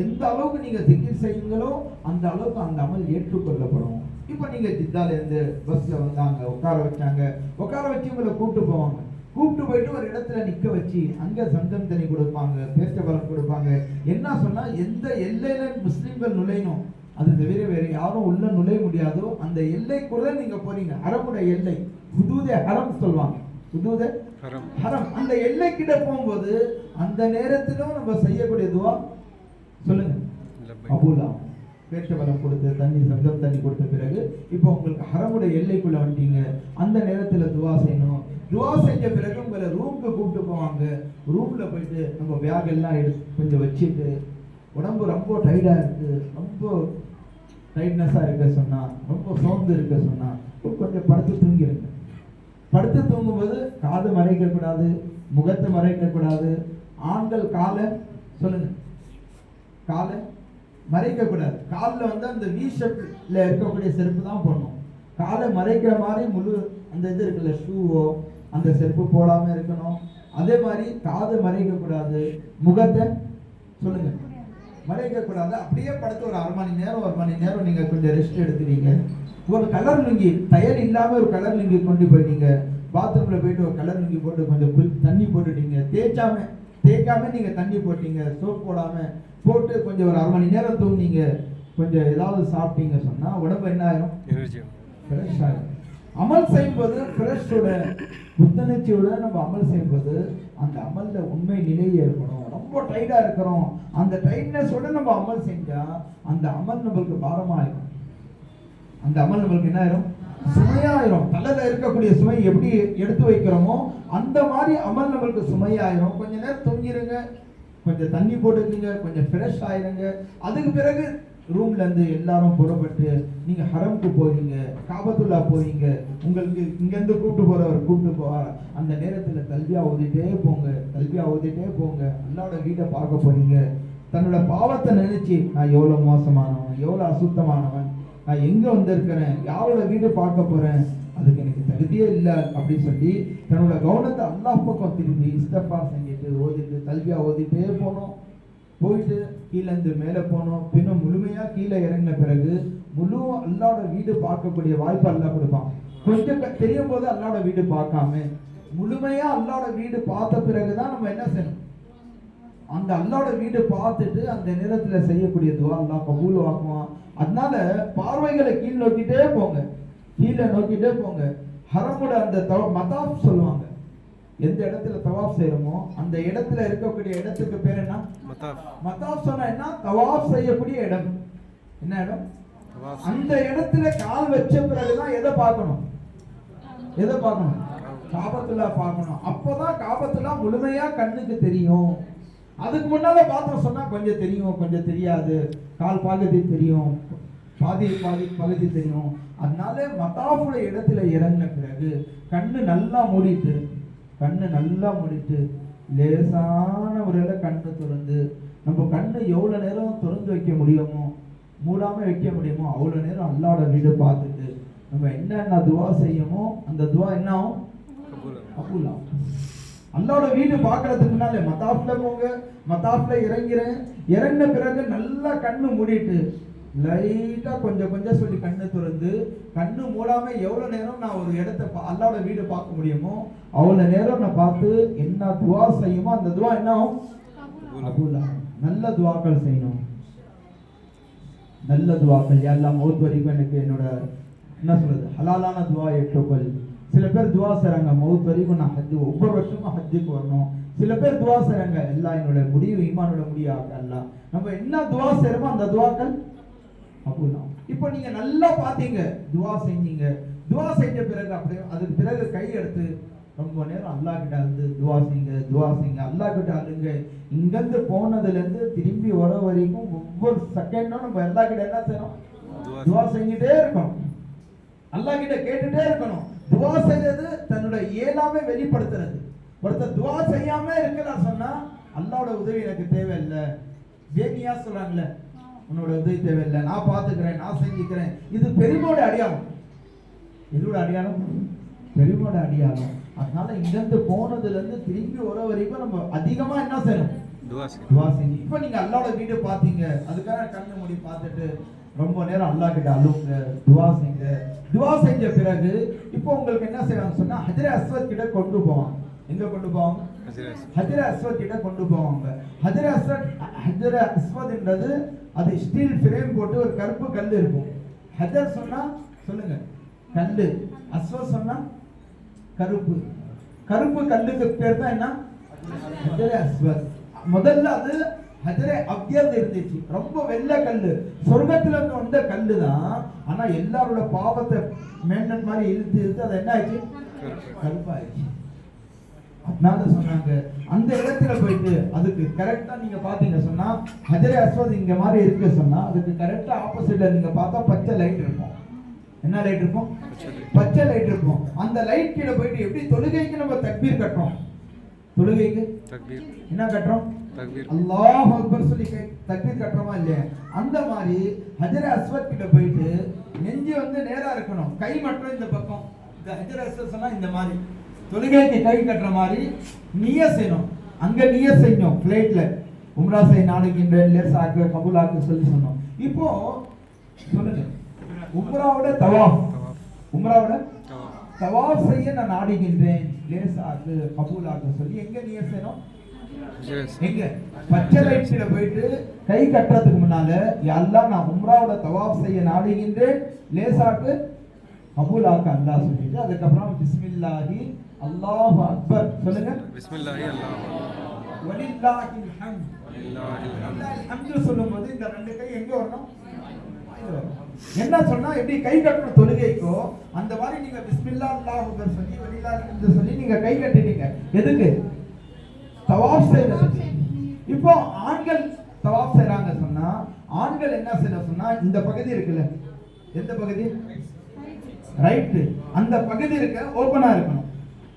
எந்த அளவுக்கு நீங்க ஜிக்ர் செய்யுங்களோ அந்த அளவுக்கு அந்த அமல் ஏற்றுக்கொள்ளப்படும். இப்போ நீங்க ஜித்தால இருந்து பஸ்ல வந்தாங்க, உட்கார வச்சாங்க, உட்கார வச்சு உங்களை கூப்பிட்டு போவாங்க. கூப்பிட்டு போயிட்டு ஒரு இடத்துல நிக்க வச்சு அங்க சந்தம் தண்ணி கொடுப்பாங்க, பேஸ்ட பழம் கொடுப்பாங்க. என்ன சொன்னா, எந்த எல்லையில முஸ்லிம்கள் நுழையணும் அது தவிர வேற யாரும் உள்ள நுழைய முடியாதோ அந்த எல்லைக்குள்ள நீங்க போறீங்க. ஹரமுடைய எல்லை, ஹுதூதே ஹரம் சொல்லுவாங்க, ஹுதூதே ஹரம். அந்த எல்லை கிட்ட போகும்போது அந்த நேரத்திலும் நம்ம செய்யக்கூடிய துவா சொல்லுங்க கபூலா. பேஸ்ட பழம் கொடுத்து தண்ணி, சந்தம் தண்ணி கொடுத்த பிறகு இப்போ உங்களுக்கு ஹரமுடைய எல்லைக்குள்ள வந்துட்டீங்க. அந்த நேரத்துல துவா செய்யணும். துவா செஞ்ச பிறகு உங்களை ரூமுக்கு கூப்பிட்டு போவாங்க. ரூம்ல போயிட்டு நம்ம பேக் எல்லாம் எடுத்து கொஞ்சம் வச்சுட்டு, உடம்பு ரொம்ப டைடா இருக்கு, ரொம்ப டைட்னஸா இருக்க சொன்னா, ரொம்ப சோர்ந்து இருக்க சொன்னா கொஞ்சம் படுத்து தூங்கிடுங்க. படுத்து தூங்கும்போது காது மறைக்க கூடாது, முகத்தை மறைக்க கூடாது. ஆண்கள் காலை சொல்லுங்க, காலை மறைக்க கூடாது. காலில் வந்து அந்த வி ஷேப்ல இருக்கக்கூடிய செருப்பு தான் போடணும். காலை மறைக்கிற மாதிரி முழு அந்த இது இருக்குல்ல, ஷூவோ அந்த செருப்பு போடாம இருக்கணும். அதே மாதிரி காது மறைக்க கூடாது, முகத்தை சொல்லுங்க மறைக்க கூடாது. அப்படியே படுத்து ஒரு 1/2 மணி நேரம் நீங்க கொஞ்சம் ரெஸ்ட் எடுத்துவீங்க. ஒரு கலர் லுங்கி, தயல் இல்லாம ஒரு கலர் லுங்கி கொண்டு போயிட்டீங்க. பாத்ரூம்ல போயிட்டு ஒரு கலர் லுங்கி போட்டு கொஞ்சம் தண்ணி போட்டுட்டீங்க. தேய்க்காம நீங்க தண்ணி போட்டீங்க, சோப் போடாம போட்டு கொஞ்சம் ஒரு 1/2 மணி நேரம் தூங்குனீங்க, கொஞ்சம் ஏதாவது சாப்பிட்டீங்க சொன்னா உடம்பு என்ன ஆயிரும்? ஃப்ரெஷ் ஆயிரும். அமல் செய்யும்போது ஃப்ரெஷ்ஷோட புத்துணர்ச்சியோட நம்ம அமல் செய்யும்போது அந்த அமல்ல உண்மை நிலையே இருக்கணும். ரொம்ப டைட்டா இருக்கிறோம், அந்த டைட்னஸோட நம்ம அமல் செஞ்சா அந்த அமல் நம்மளுக்கு பாரமாயிரும். அந்த அமல் நம்மளுக்கு என்ன ஆயிரும்? சுமையாயிரும். தலையில இருக்கக்கூடிய சுமை எப்படி எடுத்து வைக்கிறோமோ அந்த மாதிரி அமல் நம்மளுக்கு சுமையாயிரும். கொஞ்ச நேரம் தூங்கிருங்க, கொஞ்சம் தண்ணி போட்டுக்குங்க, கொஞ்சம் ஃப்ரெஷ் ஆயிருங்க. அதுக்கு பிறகு ரூம்ல இருந்து எல்லாரும் புறப்பட்டு நீங்க ஹரம்க்கு போவீங்க, காபத்துல்லா போவீங்க. உங்களுக்கு இங்க இருந்து கூப்பிட்டு போவார். அந்த நேரத்துல தல்பியா ஓதிட்டே போங்க, தல்பியா ஓதிட்டே போங்க. அல்லாஹ்வோட வீட்டை பார்க்க போறீங்க. தன்னோட பாவத்தை நினைச்சு நான் எவ்வளவு மோசமானவன், எவ்வளவு அசுத்தமானவன், நான் எங்க வந்திருக்கிறேன், யாரோட வீடு பார்க்க போறேன், அதுக்கு எனக்கு தகுதியே இல்லை அப்படின்னு சொல்லி தன்னோட கவனத்தை அல்லாஹ் பக்கம் திரும்பி இஸ்திக்பார் செஞ்சுட்டு ஓதிட்டு தல்பியா ஓதிட்டே போனோம். போயிட்டு கீழே இருந்து மேலே போனோம். பின்னும் முழுமையா கீழே இறங்கின பிறகு முழு அல்லாஹ்வோட வீடு பார்க்கக்கூடிய வாய்ப்பு அல்லாஹ் கொடுப்பான். கொஞ்சம் தெரியும் போது அல்லாஹ்வோட வீடு பார்க்காம முழுமையா அல்லாஹ்வோட வீடு பார்த்த பிறகுதான் நம்ம என்ன செய்யணும்? அந்த அல்லாஹ்வோட வீடு பார்த்துட்டு அந்த நேரத்துல செய்யக்கூடிய துவா அல்லாஹ் கபூல் ஆக்குவான். அதனால பார்வைகளை கீழ் நோக்கிட்டே போங்க, கீழே நோக்கிட்டே போங்க. ஹரமோட அந்த மதாஃப் சொல்லுவாங்க. எந்த இடத்துல தவாஃப் செய்யறோமோ அந்த இடத்துல இருக்கக்கூடிய இடத்துக்கு பேர் என்ன? மதாஃப். சொன்னா என்ன? தவாஃப் செய்யக்கூடிய இடம். என்ன இடம்? அந்த இடத்துல கால் வச்ச பிறகுதான் எதை பார்க்கணும்? எதை பார்க்கணும்? காபத்துல்லா பார்க்கணும். அப்பதான் காபத்துல்லா முழுமையா கண்ணுக்கு தெரியும். அதுக்கு முன்னால பார்த்தோம் சொன்னா கொஞ்சம் தெரியும், கொஞ்சம் தெரியாது, கால் பகுதி தெரியும், பாதி பகுதி தெரியும். அதனால மதாஃபுடைய இடத்துல இறங்கின பிறகு கண்ணு நல்லா மூடிட்டு லேசான முறையில கண்ணு திறந்து, நம்ம கண்ணு எவ்வளவு நேரம் திறந்து வைக்க முடியுமோ, மூடாம வைக்க முடியுமோ அவ்வளவு நேரம் அல்லாஹ்வோட வீடு பார்த்துட்டு நம்ம என்னென்ன துவா செய்யுமோ அந்த துவா என்ன ஆகும்? கபூல் ஆகும். அல்லாஹ்வோட வீடு பார்க்கறதுக்கு முன்னாலே மதாஃப்ல போங்க. மதாஃப்ல இறங்கின பிறகு நல்லா கண்ணு மூடிட்டு லைட்டா கொஞ்சம் சொல்லி கண்ணு திறந்து, கண்ணு மூடாம எவ்வளவு நேரம் நான் ஒரு இடத்தை அல்லாஹ்வோட வீடு பார்க்க முடியுமோ அவ்வளவு நேரம் நான் பார்த்து என்ன துவா செய்யுமோ அந்த துவா என்ன ஆகும்? கபூல் ஆகும். நல்ல துவாக்கள் செய்யணும், நல்ல துவாக்கள். எல்லாம் மௌத் வரைக்கும் எனக்கு என்னோட என்ன சொல்றது ஹலாலான துவா ஏற்றுக்கொள். சில பேர் துவா செய்றாங்க, மௌத் வரைக்கும் நான் ஹஜ், ஒவ்வொரு வருஷமும் ஹஜ்ஜுக்கு வரணும். சில பேர் துவா செய்றாங்க, எல்லாம் என்னோட முடிவு ஈமானோட முடியாது அல்ல. நம்ம என்ன துவா செய்யறோமோ அந்த துவாக்கள் கபூல் ஆகும். இப்போ நீங்க நல்லா பாத்தீங்க, துவா செஞ்சீங்க, துவா செஞ்ச பிறகு அப்படியே அதுக்கு பிறகு கை எடுத்து ரொம்ப நேரம் அல்லாஹ் கிட்ட வந்து துவா செய்யுங்க அல்லாஹ் கிட்ட அழுங்க. இங்கிருந்து போனதுல இருந்து திரும்பி வர வரைக்கும் ஒவ்வொரு செகண்டும் நம்ம அல்லாஹ் கிட்ட என்ன செய்யணும்? துவா செஞ்சுட்டே இருக்கணும், அல்லாஹ் கிட்ட கேட்டுட்டே இருக்கணும். துவா செய்யறது தன்னுடைய இயலாமை வெளிப்படுத்துறது. ஒருத்தர் துவா செய்யாம இருக்கலாம் சொன்னா அல்லாஹ்வோட உதவி எனக்கு தேவையில்லை, வேணியா சொல்றாங்கல்ல, உன்னோட உதவி தேவையில்லை, நான் பார்த்துக்கிறேன், நான் செஞ்சுக்கிறேன். இது பெருமையோட அடையாளம். எதோட அடையாளம்? பெருமையோட அடையாளம். அதனால இங்கிருந்து போனதுல இருந்து திரும்பி வர வரைக்கும் நம்ம அதிகமா என்ன செய்யணும்? துவா செஞ்சு. இப்ப நீங்க அல்லாஹ்வோட வீடியோ பாத்தீங்க, அதுக்காக கண்ணு மூடி பார்த்துட்டு ரொம்ப நேரம் அல்லாஹ் கிட்ட அழுவுங்க, துவா செய்யுங்க. துவா செஞ்ச பிறகு இப்போ உங்களுக்கு என்ன செய்வாங்க சொன்னா ஹஜ்ரே அஸ்வத் கிட்ட கொண்டு போவாங்க. எங்க கொண்டு போவாங்க? ஹஜ்ரே அஸ்வத் கிட்ட கொண்டு போவாங்க. ஹஜ்ரே அஸ்வத்ன்றது அது ஸ்டீல் ஃப்ரேம் போட்டு ஒரு கருப்பு கல் இருக்கும். ஹஜர் சொன்னா சொல்லுங்க கல்லு, அஸ்வத் சொன்னா கருப்பு. கருப்பு கல்லுக்கு பேர் தான் என்ன? ஹஜ்ரே அஸ்வத். முதல்ல அது ஹஜ்ரே அப்யத் இருந்துச்சு, ரொம்ப வெள்ளை கல்லு, சொர்க்கத்துல இருந்து வந்த கல்லு தான். ஆனா எல்லாரோட பாவத்தை மேண்டட் மாதிரி இழுத்து அது என்ன ஆயிடுச்சு? கருப்பாயிடுச்சு. அதனால சொன்னாங்க அந்த இடத்துல போயிட்டு அதுக்கு கரெக்டா நீங்க பாத்தீங்க சொன்னா ஹஜ்ரே அஸ்வத் இங்க மாதிரி இருக்கு சொன்னா அதுக்கு கரெக்டா ஆப்போசிட்ல நீங்க பார்த்தா பச்சை லைட் இருக்கும். என்ன லைட் இருக்கும்? பச்சை லைட் இருக்கும். அந்த லைட் கீழ போயிட்டு எப்படி தொழுகைக்கு நம்ம தக்பீர் கட்டுறோம், தொழுகைக்கு தக்பீர் என்ன கட்டுறோம்? தக்பீர் அல்லாஹ் அக்பர் சொல்லி தக்பீர் கட்டுறோமா இல்லையா? அந்த மாதிரி ஹஜ்ரே அஸ்வத் கிட்ட போயிட்டு நெஞ்சு வந்து நேரா இருக்கணும், கை மட்டும் இந்த பக்கம். இந்த ஹஜ்ரே அஸ்வத் சொன்னா இந்த மாதிரி தொழுகைக்கு கை கட்டுற மாதிரி நியத் செய்யணும். அங்க நியத் செய்யணும் ஃப்ளைட்ல உம்ரா செய்ய நாடுகின்றேன் லேசாக்கு கபூலாக்கு சொல்லி சொன்னோம். இப்போ சொல்லுங்க உம்ராவோட தவாஃப், உம்ராவோட தவாஃப் செய்ய நான் நாடுகின்றேன் லேசாக்கு கபூலாக்கு சொல்லி எங்க நியத் செய்யணும்? எங்க? பச்சை லைட்ல போயிட்டு கை கட்டுறதுக்கு முன்னால யா அல்லாஹ் நான் உம்ராவோட தவாஃப் செய்ய நாடுகின்றேன் லேசாக்கு கபூலாக்கு அல்லாஹ் சொல்லிட்டு அதுக்கப்புறம் பிஸ்மில்லாஹி அல்லாஹு அக்பர் சொல்லுங்க. பிஸ்மில்லாஹி அல்லாஹு அக்பர் வலில்லாஹில் ஹம்த், வலில்லாஹில் ஹம்த் சொல்லும்போது இந்த ரெண்டு கை எங்க வரணும்? என்ன சொன்னா எப்படி கை கட்டுற தொழுகைக்கோ அந்த மாதிரி நீங்க பிஸ்மில்லாஹ் அல்லாஹு அக்பர் சொல்லி வலில்லாஹில் ஹம்த் சொல்லி நீங்க கை கட்டிட்டீங்க. எதுக்கு? தவாஃப் செய்யறதுக்கு. இப்போ ஆண்கள் தவாஃப் செய்றாங்க சொன்னா ஆண்கள் என்ன செய்யணும் சொன்னா இந்த பகுதி இருக்குல்ல, எந்த பகுதி? ரைட். அந்த பகுதி இருக்க ஓபனா இருக்கணும்,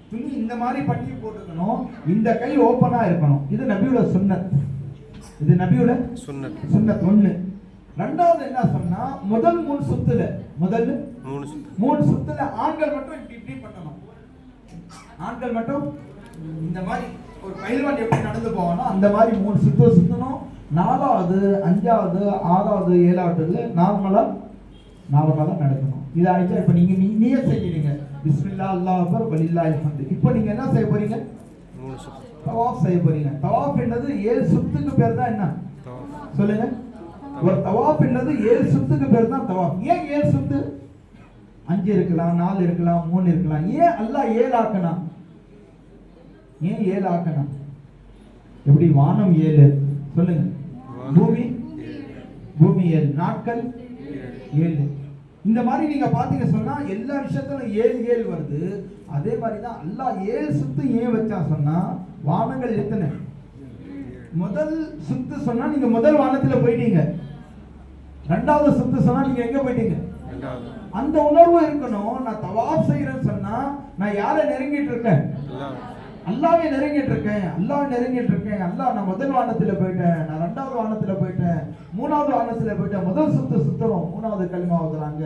துணி இந்த மாதிரி பட்டி போட்டுக்கணும், இந்த கை ஓபனா இருக்கணும். இது நபியோட சுன்னத், இது நபியோட சுன்னத் ஒண்ணு. ரெண்டாவது என்ன சொன்னா முதல் மூணு சுத்துல ஆண்கள் மட்டும் இப்படி பண்ணணும். ஆண்கள் மட்டும் இந்த மாதிரி ஒரு பைல்வான் எப்படி நடந்து போவானோ அந்த மாதிரி 3 சுத்து சுத்தணும். 4வது 5வது 6வது 7வது நார்மலா நடக்கணும். இது ஆயிடுச்சா? இப்ப நீங்க நியத் செஞ்சீங்க பிஸ்மில்லாஹ் அல்லாஹு அக்பர் வலில்லாஹில் ஹம்த். இப்போ நீங்க என்ன செய்ய போறீங்க? தவாஃப் செய்ய போறீங்க. தவாஃப் என்னது 7 சுத்துக்கு பேர் தான் என்ன சொல்லுங்க? ஒரு தவாஃப் என்னது 7 சுத்துக்கு பேர் தான் தவாஃப். ஏன் 7 சுத்து? 5 இருக்கலாம், 4 இருக்கலாம், 3 இருக்கலாம். ஏன் அல்லாஹ் 7 ஆக்கணும்? ஏன் 7 ஆக்கணும்? எப்படி? வானம் 7 சொல்லுங்க, பூமி 7, நாட்கள் 7. இந்த மாதிரி நீங்க பாத்தீங்க சொன்னா எல்லா விஷயத்திலும் 7 வருது. அதே மாதிரி தான் அல்லாஹ் 7 சுத்து ஏன் வச்சா சொன்னா வானங்கள் எத்தனை? முதல் சுத்து சொன்னா நீங்க முதல் வானத்துல போயிட்டீங்க, ரெண்டாவது சுத்து சொன்னா நீங்க எங்க போயிட்டீங்க? அந்த உணர்வு இருக்கணும். நான் தவாஃப் செய்யறேன்னு சொன்னா நான் யாரை நெருங்கிட்டு இருக்கேன்? அல்லாஹ்வை நெருங்கிட்டு இருக்கேன், அல்லாஹ் நான் முதல் வானத்துல போயிட்டேன், நான் ரெண்டாவது வானத்துல போயிட்டேன், மூணாவது வானத்துல போயிட்டேன். முதல் சுத்து சுத்துறோம், மூணாவது கலிமா ஓதுறாங்க,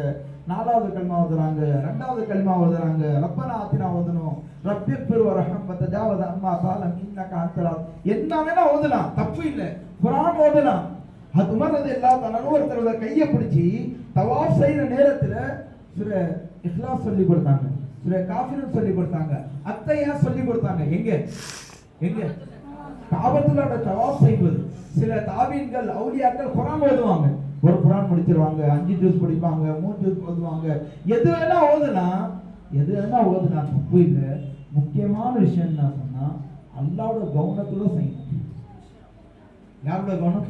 நாலாவது கலிமா ஓதுறாங்க, ரெண்டாவது கலிமா ஓதுறாங்க, ரப்பனா ஆத்தினா ஓதணும், ரப்பிக்ஃபிர் வர்ஹம் வதஜாவஸ் அம்மா ஸாலம் இன்னக அன்தல். என்ன வேணா ஓதலாம், தப்பு இல்லை. குர்ஆன் ஓதலாம். அது உமர் ரலியல்லாஹு அன்ஹு ஒருத்தரோட கையை பிடிச்சி தவாஃப் செய்யற நேரத்துல சூரா இக்லாஸ் சொல்லி கொடுத்தாங்க, சூரா காஃபிரூன் சொல்லி கொடுத்தாங்க, அத்தையா சொல்லி கொடுத்தாங்க. எங்க காபத்துல்லாஹ் தவாஃப் செய்வது. சில தாபீன்கள் அவுலியாக்கள் குர்ஆன் ஓதுவாங்க, ஒரு குர்ஆன் முடிச்சிருவாங்க, 5 ஜூஸ் படிப்பாங்க, 3 ஜூஸ் ஓதுவாங்க. எது வேணா ஓதுனா தப்பு இல்லை. முக்கியமான விஷயம் என்ன சொன்னா அல்லாஹ்வோட கவனத்தோட செய்யணும். யாரோட கவனம்?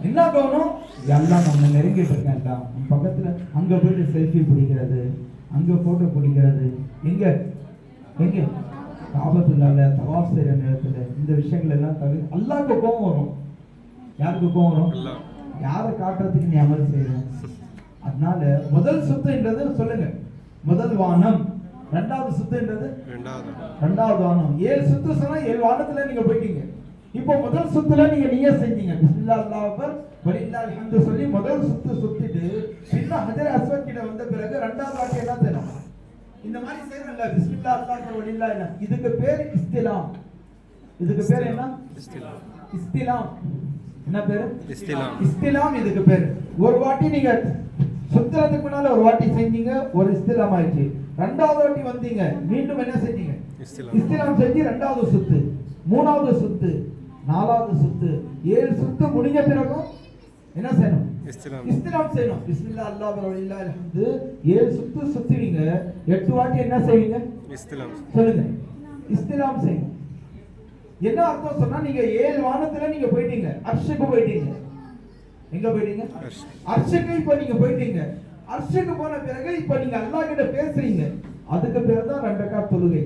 என்ன கவனம்? எல்லாம் நம்ம நெருங்கிட்டு இருக்கேன், பக்கத்துல அங்க போயிட்டு செல்ஃபி பிடிக்கிறது, அங்க போட்டோ பிடிக்கிறது, எங்க எங்க காபத்துள்ளால தவாஃப் செய்யற நேரத்துல இந்த விஷயங்கள் எல்லாம் தவிர அல்லாஹ்க்கு கோபம் வரும். யாருக்கு கோபம் வரும்? யாரை காட்டுறதுக்கு நீ அமல் செய்யற. அதனால முதல் சுத்துன்றது சொல்லுங்க, முதல் வானம். இரண்டாவது சுத்துன்றது இரண்டாவது வானம். 7 சுத்து சொன்னா 7 வானத்துல நீங்க போயிட்டீங்க. இப்போ முதல் சுத்துல நீங்க நியத் செஞ்சீங்க, பிஸ்மில்லாஹ் அல்லாஹு அக்பர் வலில்லாஹில் ஹம்து சொல்லி முதல் சுத்து சுத்திட்டு பின்ன ஹஜர் அஸ்வத் கிட்ட வந்த பிறகு இரண்டாவது வாட்டி என்ன செய்யணும்? இந்த மாதிரி செய்யறோம்ல, பிஸ்மில்லாஹ் அல்லாஹு அக்பர் வலில்லாஹில். இதுக்கு பேர் இஸ்திலாம். இதுக்கு பேர் என்ன? இஸ்திலாம். என்ன பேரு? இஸ்திலாம். இஸ்திலாம் இதுக்கு பேர். ஒரு வாட்டி நீங்க சுத்துறதுக்கு முன்னால ஒரு வாட்டி செஞ்சீங்க, ஒரு இஸ்திலாம் ஆயிடுச்சு. இரண்டாவது வாட்டி வந்தீங்க, மீண்டும் என்ன செஞ்சீங்க? இஸ்திலாம் செஞ்சு இரண்டாவது சுத்து, மூணாவது சுத்து, நாலாவது சுத்து, 7 சுத்து முடிஞ்ச பிறகு என்ன செய்யணும்? இஸ்திலாம் செய்யணும். பிஸ்மில்லாஹ் அல்லாஹு அக்பர் வலில்லாஹில் ஹம்து 7 சுத்து சுத்துவீங்க, 8 வாட்டி என்ன செய்வீங்க? இஸ்திலாம். சொல்லுங்க, இஸ்திலாம் செய்யணும். என்ன அர்த்தம் சொன்னா, நீங்க 7 வானத்துல நீங்க போயிட்டீங்க, அர்ஷுக்கு போயிட்டீங்க. எங்க போயிட்டீங்க? அர்ஷுக்கு இப்ப நீங்க போயிட்டீங்க. அர்ஷுக்கு போன பிறகு இப்ப நீங்க அல்லாஹ் கிட்ட பேசுறீங்க. அதுக்கு பேர் தான் 2 ரக்காத் தொழுகை.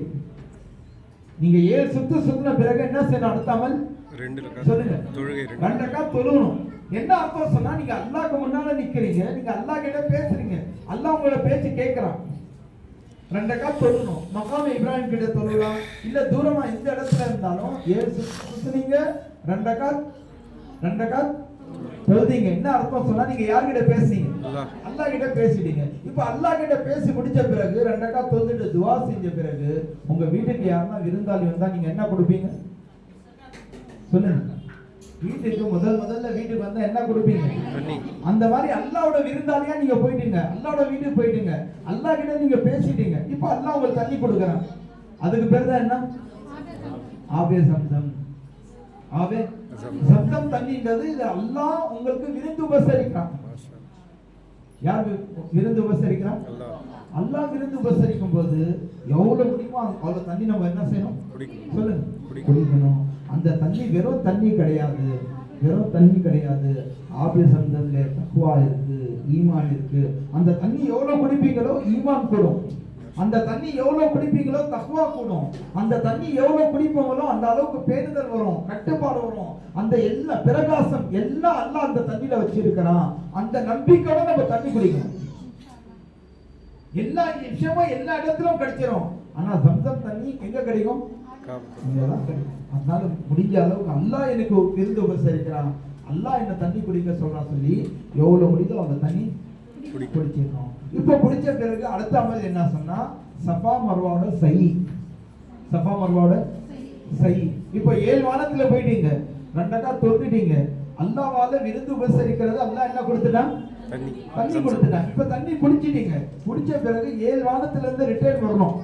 நீங்க 7 சுத்து சுத்தின பிறகு என்ன செய்யணும்? அடுத்தாமல் 2 ரக்காத் சொல்லுங்க, தொழுகை 2 ரக்காத் தொழுகணும். என்ன அர்த்தம் சொன்னா, நீங்க அல்லாஹ்க்கு முன்னால நிக்கிறீங்க, நீங்க அல்லாஹ் கிட்ட பேசுறீங்க, அல்லாஹ் உங்களோட பேச்சு கேட்கறான். 2 ரக்காத் தொழுகணும். மகாம் இப்ராஹிம் கிட்ட தொழலாம், இல்ல தூரமா எந்த இடத்துல இருந்தாலும் 7 சுத்துனீங்க, 2 ரக்காத் தொழுதீங்க. என்ன அர்த்தம் சொன்னா, நீங்க யார்கிட்ட பேசுறீங்க? அல்லாஹ் கிட்ட பேசிட்டீங்க. இப்ப அல்லாஹ் கிட்ட பேசி முடிச்ச பிறகு 2 ரக்காத் தொழுதுட்டு துஆ செஞ்ச பிறகு உங்க வீட்டுக்கு யாருன்னா விருந்தாளி வந்தா நீங்க என்ன கொடுப்பீங்க? சொல்லுங்க. வீட்டுக்கு முதல்ல வீட்டுக்கு வந்தா என்ன கொடுப்பீங்க? அந்த மாதிரி அல்லாஹ்வோட விருந்தாளியா நீங்க போயிட்டீங்க, அல்லாஹ்வோட வீட்டுக்கு போயிட்டீங்க, அல்லாஹ் கிட்ட நீங்க பேசிட்டீங்க. இப்ப அல்லாஹ் உங்களுக்கு தண்ணி கொடுக்கறான். அதுக்கு பேர் தான் என்ன? ஆபே சம்சம். ஆபே சம்சம் தண்ணின்றது இது அல்லாஹ் உங்களுக்கு விருந்து உபசரிக்கிறான். யார் விருந்து உபசரிக்கிறான்? அல்லாஹ் விருந்து உபசரிக்கும் போது எவ்வளவு முடியுமோ அவ்வளவு தண்ணி நம்ம என்ன செய்யணும்? சொல்லுங்க, குடிக்கணும். அந்த தண்ணி வெறும் தண்ணி கிடையாது, வெறும் தண்ணி கிடையாது. ஆபே சம்சம்ல தக்வா இருக்கு, ஈமான் இருக்கு. அந்த தண்ணி எவ்வளவு குடிப்பீங்களோ ஈமான் கூடும். அந்த தண்ணி எவ்வளவு குடிப்பீங்களோ தக்வா கூடும். அந்த தண்ணி எவ்வளவு குடிப்பீங்களோ அந்த அளவுக்கு பேணுதல் வரும், கட்டுப்பாடு வரும். அந்த எல்லா பிரகாசம் எல்லாம் அல்லாஹ் அந்த தண்ணியில வச்சிருக்கிறான். அந்த நம்பிக்கையோட நம்ம தண்ணி குடிக்கணும். எல்லா விஷயமும் எல்லா இடத்திலும் கிடைச்சிரும். ஆனா சம்சம் தண்ணி எங்க கிடைக்கும்? இங்கதான் கிடைக்கும். அதனால முடிஞ்ச அளவுக்கு அல்லாஹ் எனக்கு விருந்து உபசரிக்கிறான், அல்லாஹ் என்ன தண்ணி குடிக்க சொல்றான் சொல்லி எவ்வளவு முடியுதோ அந்த தண்ணி குடிச்சிடணும். இப்ப குடிச்ச பிறகு அடுத்த அமல் என்ன சொன்னா, சஃபா மர்வாவோட சை. சஃபா மர்வாவோட சை. இப்ப 7 வானத்துல போயிட்டீங்க, 2 ரக்காத் தொழுதுட்டீங்க. அல்லாஹ்வால விருந்து உபசரிக்கிறது அல்லாஹ் என்ன கொடுத்துட்டான்? தண்ணி கொடுத்துட்டான். இப்ப தண்ணி குடிச்சிட்டீங்க. குடிச்ச பிறகு 7 வானத்துல இருந்து ரிட்டர்ன் வரணும்.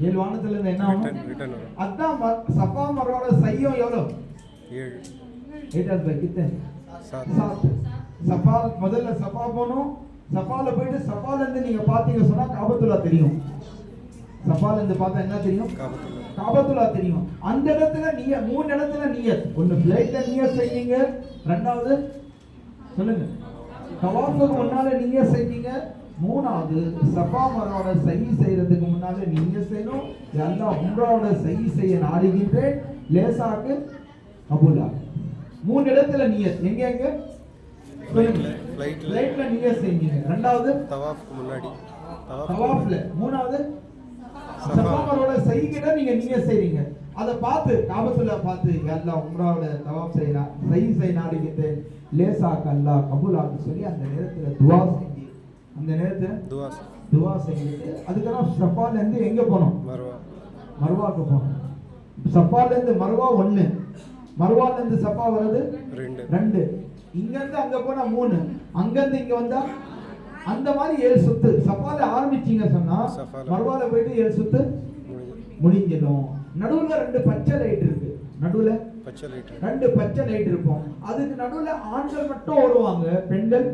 7 வானத்துல இருந்து என்ன ஆகும்? அதான் சஃபா மர்வாவோட சையும் எவ்வளவு? 7 சஃபா. முதல்ல சஃபா போகணும். சஃபால போயிட்டு சஃபால இருந்து நீங்க பாத்தீங்க சொன்னா காபத்துல்லா தெரியும். சஃபால இருந்து பார்த்தா என்ன தெரியும்? காபத்துல்லா தெரியும். அந்த இடத்துல நீங்க 3 இடத்துல நியத். ஒன்னு ஃளைட்ல நியத் செய்வீங்க, ரெண்டாவது சொல்லுங்க தவாஃபுக்கு முன்னால நியத் செய்வீங்க, மூணாவது சஃபா மர்வாவோட சை செய்யறதுக்கு முன்னால நியத் செய்யணும். அல்லாஹ் உம்ராவோட சை செய்ய நாடுகின்றேன், லேசாக்கு கபூலா. 3 இடத்துல நியத். எங்க ஃளைட்ல நியத் செய்வீங்க, ரெண்டாவது தவாஃப்க்கு முன்னாடி தவாஃப்ல, மூணாவது சஃபா மர்வாவோட சை கிட்ட நீங்க நியத் செய்றீங்க. அத பார்த்து காபத்துல்லா பார்த்து அல்லாஹ் உம்ராவோட தவாஃப் செய்யலாம், சை செய்ய நாடுகின்றேன், லேசாக்கு அல்லாஹ் கபூலாக்கு சொல்லி அந்த நேரத்துல துஆ செஞ்சு, அந்த நேரத்துல துஆ செஞ்சுட்டு அதுக்கப்புறம் சஃபால இருந்து எங்க போனோம்? மர்வாக்கு போனோம். சஃபால இருந்து மர்வா 1, மர்வால இருந்து சஃபா வருது 2, இங்க இருந்து அங்க போனா 3, அங்க இருந்து இங்க வந்தா அந்த மாதிரி 7 சுத்து. சஃபால ஆரம்பிச்சீங்க சொன்னா மர்வால போயிட்டு 7 சுத்து முடிஞ்சிடும். நடுவுல 2 பச்சை லைட் இருக்கு. நடுவுல 2 பச்சை லைட் இருக்கும். அதுக்கு நடுவுல ஆண்கள் மட்டும் ஓடுவாங்க, பெண்கள்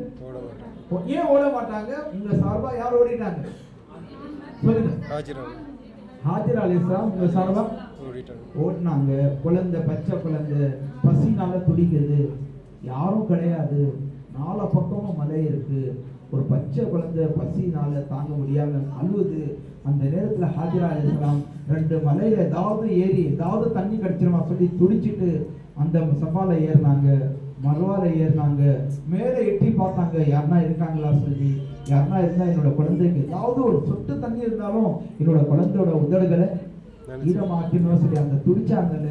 ஏன் ஓட மாட்டாங்க? உங்க சார்பா யார் ஓடிட்டாங்க? சொல்லுங்க. ஹாஜிர் அலைஹிஸ்ஸலாம் உங்க சார்பா ஓடினாங்க. குழந்தை, பச்சை குழந்தை பசினால துடிக்குது, யாரும் கிடையாது, 4 பக்கமும் மலை இருக்கு, ஒரு பச்சை குழந்தை பசினால தாங்க முடியாம அழுவுது. அந்த நேரத்துல ஹாஜிரா அலைஹிஸ்ஸலாம் 2 மலையில ஏதாவது ஏறி ஏதாவது தண்ணி கிடைச்சிருமா சொல்லி துடிச்சிட்டு அந்த சஃபால ஏறினாங்க, மர்வால ஏறினாங்க. மேலே எட்டி பார்த்தாங்க, யாருன்னா இருக்காங்களா சொல்லி. யாருன்னா இருந்தா என்னோட குழந்தைக்கு ஏதாவது ஒரு சொட்டு தண்ணி இருந்தாலும் என்னோட குழந்தையோட உதடுகளை ஈரமாக்கணும்னு சொல்லி அந்த துடிச்சாங்கல்ல,